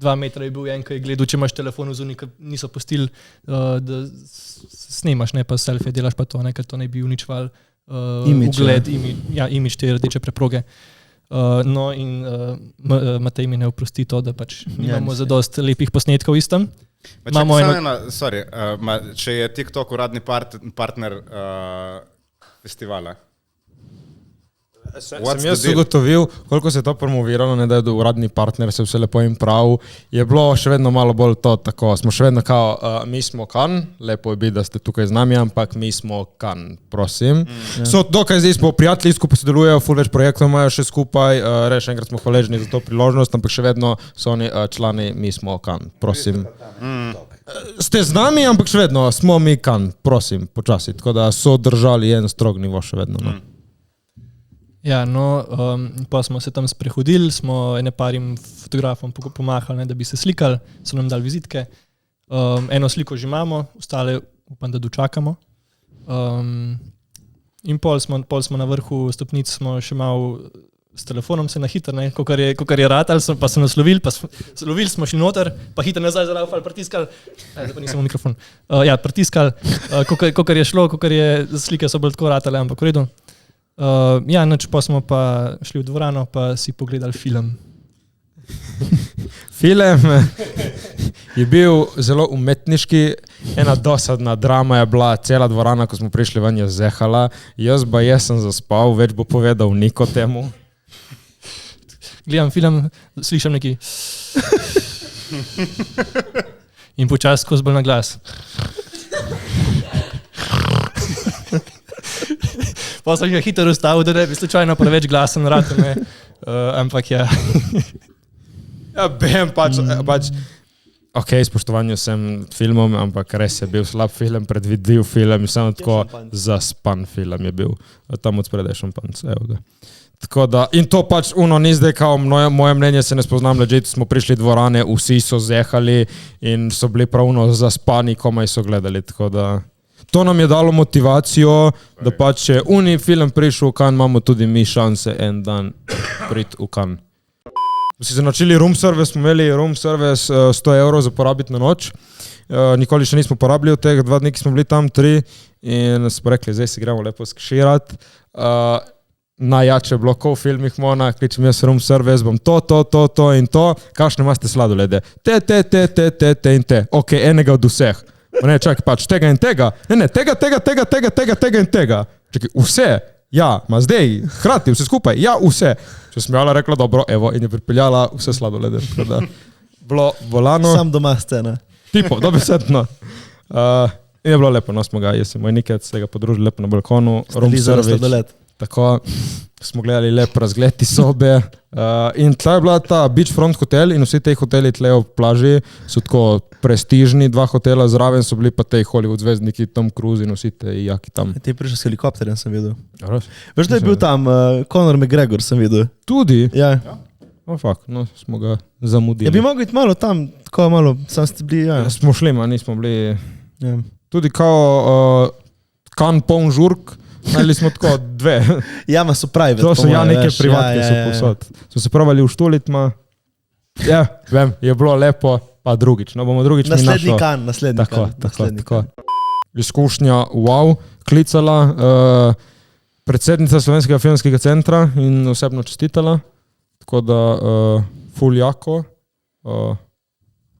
2 metra je bil en, ki je gledal, če imaš telefon v zunaj, niso pustili, da snemaš, ne, pa selfie delaš pa to, ne, ker to ne bi uničval ugled, imidž te rdeče preproge. No in Matej mi ne oprosti to, da pač imamo zadost lepih posnetkov istem. Če je TikTok uradni partner festivala? Sem jaz ugotovil, koliko se je to promoviralo, ne, da je uradni partner, se vse lepo in prav, je bilo še vedno malo bolj to tako, smo še vedno kao, mi smo kan, lepo je biti, da ste tukaj z nami, ampak mi smo kan, prosim. So dokaj zdaj smo prijatelji, skupaj sodelujejo, ful več projektov imajo še skupaj, še enkrat smo hvaležni za to priložnost, ampak še vedno so oni člani, mi smo kan, prosim. Ste z nami, ampak še vedno smo mi kan, prosim, počasi, tako da so držali en strog nivo še vedno, no. Ja, no, pa smo se tam sprehodili, smo parim fotografom pomahali, ne, da bi se slikali, so nam dali vizitke. Eno sliko že imamo, ostale upam, da dočakamo. In pol smo na vrhu stopnic, smo še malo s telefonom se na hitro, ne, kakor je ratal, pa so nas lovili smo šli noter, pa hitro nazaj zaraufali, pritiskali, zdaj pa nisem v mikrofon, pritiskali, kakor je šlo, kakor je, slike so bolj tako ratale, ampak v redu. Pa smo pa šli v dvorano, pa si pogledali film. Film je bil zelo umetniški, ena dosadna drama je bila, cela dvorana, ko smo prišli ven, je zehala, jaz sem zaspal, več bo povedal Niko temu. Gledam film, slišam neki in počasi skozi bolj na glas. Pa sem ga hitro ustavil, da ne bi slučajno preveč glasen rad, ampak ja. Ja, pač, ok, spoštovanju sem filmom, ampak res je bil slab film, predvidljiv film, samo tako zaspan film je bil. Tam od spredaj šampanc, evo ga. Tako da, in to pač ni zdaj kao moje mnenje, se ne spoznam, ležite, smo prišli dvorane, vsi so zehali in so bili pravno zaspani, komaj so gledali, tako da to nam je dalo motivacijo, da pač če film prišel v Cannes, imamo tudi mi šanse en dan priti v Cannes. Si zanačili room service, smo imeli room service 100 € za porabiti na noč. Nikoli še nismo porabili od teh 2 dni, ki smo bili tam 3 in smo rekli, zdaj si gremo lepo skširati. Najjače bilo, ko v filmih Mona, kličem jaz room service, bom to in to, kakšne imate sladolede? Te in te. Ok, enega od vseh. Ne, čakaj, pač tega in tega. Ne, tega in tega. Čakaj, vse. Ja, ma zdaj, hkrati, vse skupaj. Ja, vse. Če sem jala rekla, dobro, evo, in je pripeljala vse sladolede. Bilo volano. Sam doma scena. Tipo, dobesedno. In je bilo lepo, no smo ga, jaz in moj Nikec, se ga podružili lepo na balkonu. Room service. Tako smo gledali lep razgled iz sobe in tle je bila ta beachfront hotel in vsi te hoteli tle ob plaži so tako prestižni, 2 hotela zraven so bili pa te Hollywood zvezdniki, Tom Cruise in vsi te jaki tam. Ti je prišel s helikopterjem, sem videl. Veš, da je bil tam Conor McGregor, sem videl. Tudi? Ja. Fakt, no smo ga zamudili. Ja bi mogli iti malo tam, tako malo, sam ste bili, ja. Smo šli, ma nismo bili. Ja. Tudi kao Cannes poln žurk. Najeli smo tako 2. Ja, ma so private. To so neke privatke, so posod. Smo se probali uštuliti, ja, vem, je bilo lepo, pa drugič. No, bomo drugič mi našlo. Naslednji kan. Tako. Izkušnja, wow, klicala predsednica Slovenskega filmskega centra in osebno čestitala. Tako da, ful jako.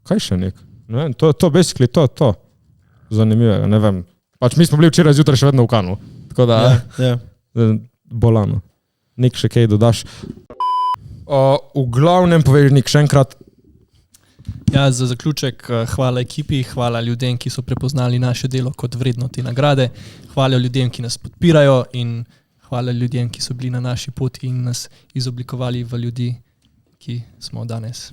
Kaj še nek? Ne vem, to basically to. Zanimivega, ne vem. Pač mi smo bili včeraj zjutraj še vedno v Cannesu. Tako da, bolano. Nik še kaj dodaš. V glavnem povedi Nik še enkrat. Ja, za zaključek hvala ekipi, hvala ljudem, ki so prepoznali naše delo kot vredno te nagrade. Hvala ljudem, ki nas podpirajo in hvala ljudem, ki so bili na naši poti in nas izoblikovali v ljudi, ki smo danes.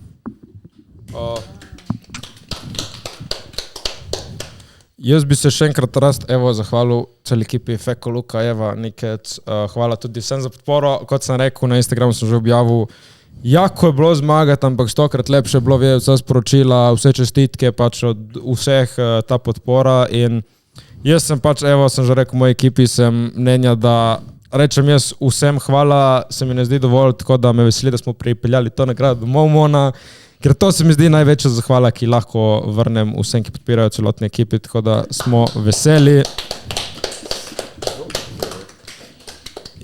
Jaz bi se še enkrat zahvalil celi ekipi Feko, Luka, Eva, Nikec. Hvala tudi vsem za podporo. Kot sem rekel, na Instagramu sem že objavil jako je bilo zmagati, ampak 100-krat lepše je bilo vedeti vsa sporočila, vse čestitke, pač od vseh ta podpora in jaz sem pač, sem že rekel, v moji ekipi sem mnenja, da rečem jaz vsem hvala, se mi ne zdi dovolj, tako da me veseli, da smo pripeljali to nagrado domov Mona, ker to se mi zdi največja zahvala, ki lahko vrnem vsem, ki podpirajo celotne ekipi, tako da smo veseli.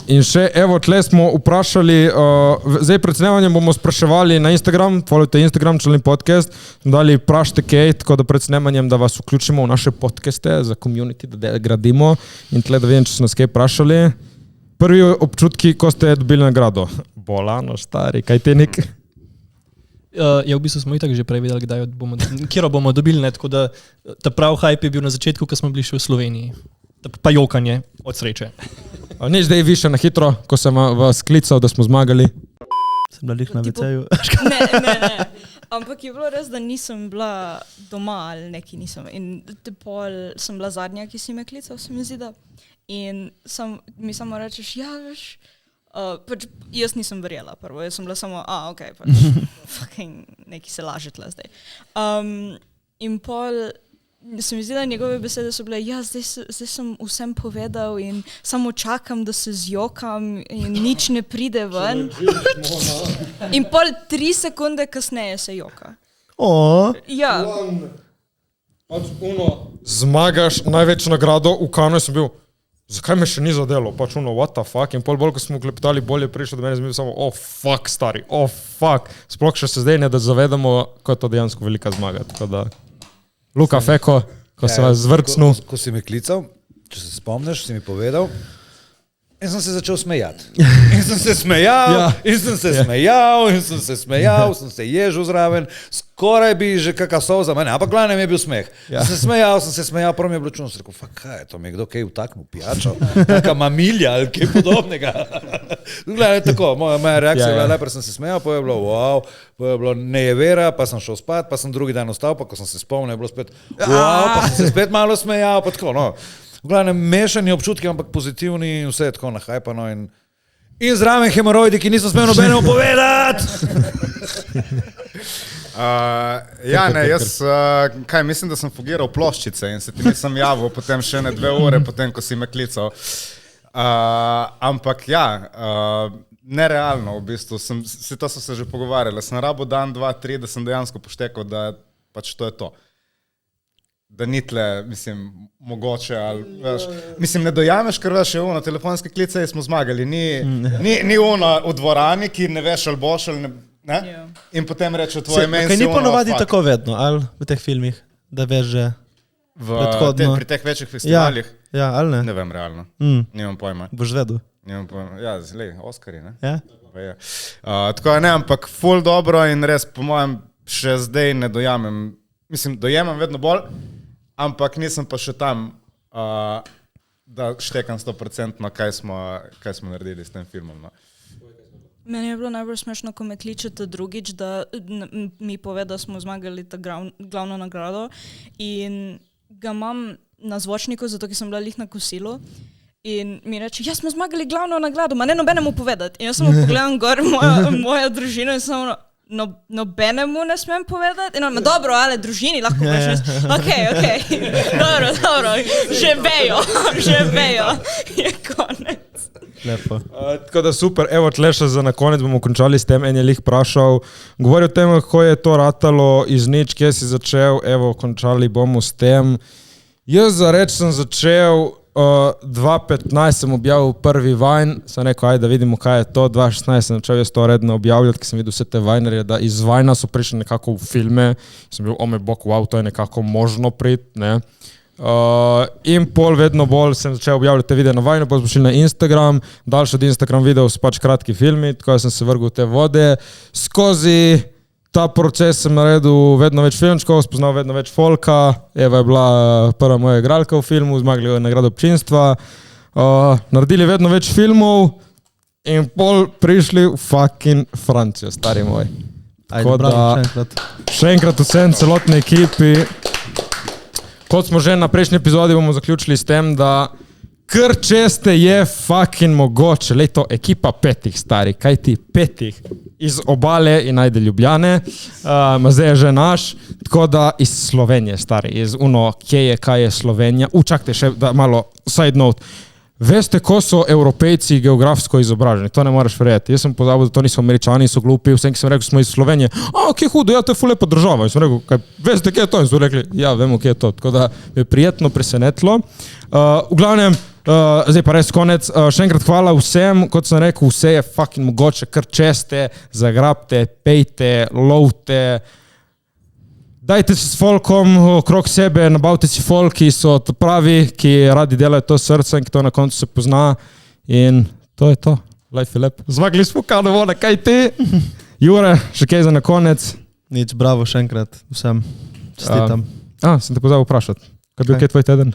In še, tle smo vprašali, zdaj pred snemanjem bomo spraševali na Instagram, followte Instagram, čelni podcast, dali vprašajte kaj, tako da pred snemanjem, da vas vključimo v naše podcaste za community, da gradimo in tle, da vidim, če so nas kaj vprašali. Prvi občutki, ko ste dobili nagrado? Bolano, stari, kaj te nek? V bistvu smo itak že prej vedeli, kjer bomo dobili, ne, tako da ta prav hype je bil na začetku, ko smo bili še v Sloveniji. Pa jokanje od sreče. Ni zdaj više na hitro, ko sem vas klical, da smo zmagali? Sem bila lih na WC-ju. Ne. Ampak je bilo res, da nisem bila doma ali neki nisem. In pol sem bila zadnja, ki si me klical, se mi zdi, da. In mi samo rečeš, ja, veš, pač jaz nisem verjela prvo, jaz sem bila samo, okej, pač fucking neki se laže tle zdaj. In pol se mi zdi, da njegove besede so bile, ja, zdaj sem vsem povedal in samo čakam, da se zjokam in nič ne pride ven. In pol 3 sekunde kasneje se joka. Ja. Zmagaš največjo nagrado, v Kanu sem bil, zakaj me še ni zadelo, pač what the fuck, in pol bolj, ko smo klepetali, bolje prišlo do mene, sem bil samo, fuck, stari, fuck. Sploh še se zdaj ne, da zavedamo, ko je to dejansko velika zmaga, tako da. Luka Feko, ko sem vas zvrcnul. Ko si me klical, če se spomniš, si mi povedal, in sem se začel smejati. In sem se smejal, sem se ježil zraven, skoraj bi že kakšna solza mene, ampak glavnem je bil smeh. Sem se smejal, prvo mi je bilo čudno, sem rekel, kaj je to, mi je kdo kaj vtaknil pijačo, taka mamilja ali kaj podobnega. Gledaj, tako, moja reakcija je bila, najprej sem se smejal, pa je bilo wow, pa je bilo nejevera, pa sem šel spat, pa sem drugi dan ostal, pa ko sem se spomnil, je bilo spet wow, pa sem se spet malo smejal, pa tako, no. V glavnem mešani občutki, ampak pozitivni in vse tako nahajpano in zraven hemoroidi, ki nisem smel nobenemu povedati. Mislim, da sem fugiral ploščice in se ti nisem javil potem še ne 2 ure, potem, ko si me klical. Ampak nerealno v bistvu, to so se že pogovarjali, sem rabo dan, 2, 3, da sem dejansko poštekal, da pač to je to. Da ni tle, mogoče, ali, veš, ne dojameš, ker veš, na telefonske klice smo zmagali, ni ono v dvorani, ki ne veš, ali boš, ali ne, in potem reče tvoje ime. Kaj ni ponovadi tako vedno, ali v teh filmih, da veš že predhodno? Pri teh večjih festivalih? Ja, ali ne? Ne vem, realno, nimam pojma. Boš vedel? Nimam pojma, Oscari, ne? Ja. Tako ne, ampak ful dobro in res, po mojem, še zdaj ne dojamem, dojemam vedno bolj, ampak nisem pa še tam, da štekam 100% kaj smo naredili s tem filmom. No. Meni je bilo najbolj smešno, ko me kličete drugič, da mi pove, da smo zmagali ta glavno nagrado in ga imam na zvočniku, zato ker sem bila lih na kosilu in mi reče, ja, smo zmagali glavno nagrado, ma ne nobenemu povedati. In jaz samo pogledam gor mojo družino in samo nobenemu ne smem povedati. In on, dobro, ali družini lahko vprašaš. Ok. Dobro. Že vejo. Je konec. Lepo. Tako da super, tle še za na konec bomo končali s tem, en je lih vprašal. Govori o tem, kako je to ratalo iz nič, kje si začel, končali bomo s tem. Jaz za reč sem začel 2015 sem objavil prvi Vine, sem rekel, da vidimo, kaj je to. 2016 sem začel jaz to redno objavljati, ker sem videl vse te Vinerje, da iz Vina so prišli nekako v filme. Sem bil, moj bog, wow, to je nekako možno priti, ne. In pol vedno bolj sem začel objavljati te videe na Vine, pa smo šli na Instagram, daljši od Instagram videov so pač kratki filmi, tako da sem se vrgel v te vode. Skozi ta proces sem naredil vedno več filmčkov, spoznal vedno več folka. Eva je bila prva moja igralka v filmu, zmagali nagrado občinstva. Naredili vedno več filmov in pol prišli v fucking Francijo, stari moj. Ajde, bravo, še enkrat vsem celotni ekipi. Kot smo že na prejšnji epizodi, bomo zaključili s tem, da kar česte je fucking mogoče. Lej to, ekipa 5, stari, kaj ti 5? iz obale in najde Ljubljane, zdaj je že naš, tako da iz Slovenije, stari, iz kaj je Slovenija. Čakajte še, da malo side note. Veste, ko so Evropejci geografsko izobraženi, to ne moraš verjeti. Jaz sem pozabil, da to niso Američani, so glupi, vsem, ki sem rekel, smo iz Slovenije. Kje hudo, ja, to je ful lepa država. In sem rekel, veste, kje je to? In so rekli, ja, vemo, kje je to. Tako da me je prijetno presenetilo. V glavnem, zdaj pa res konec. Še enkrat hvala vsem, kot sem rekel, vse je fucking mogoče, kar česte, zagrabte, pejte, lovte. Dajte se s folkom okrog sebe, nabavite si folk, ki so to pravi, ki radi delajo to srcem, ki to na koncu se pozna in to je to. Life je lep. Zmagali smo Kanevona, kaj ti? Jure, še kaj za na konec? Nič, bravo še enkrat vsem. Čestitam. Sem te pozabil vprašati. Kaj bil kaj tvoj teden?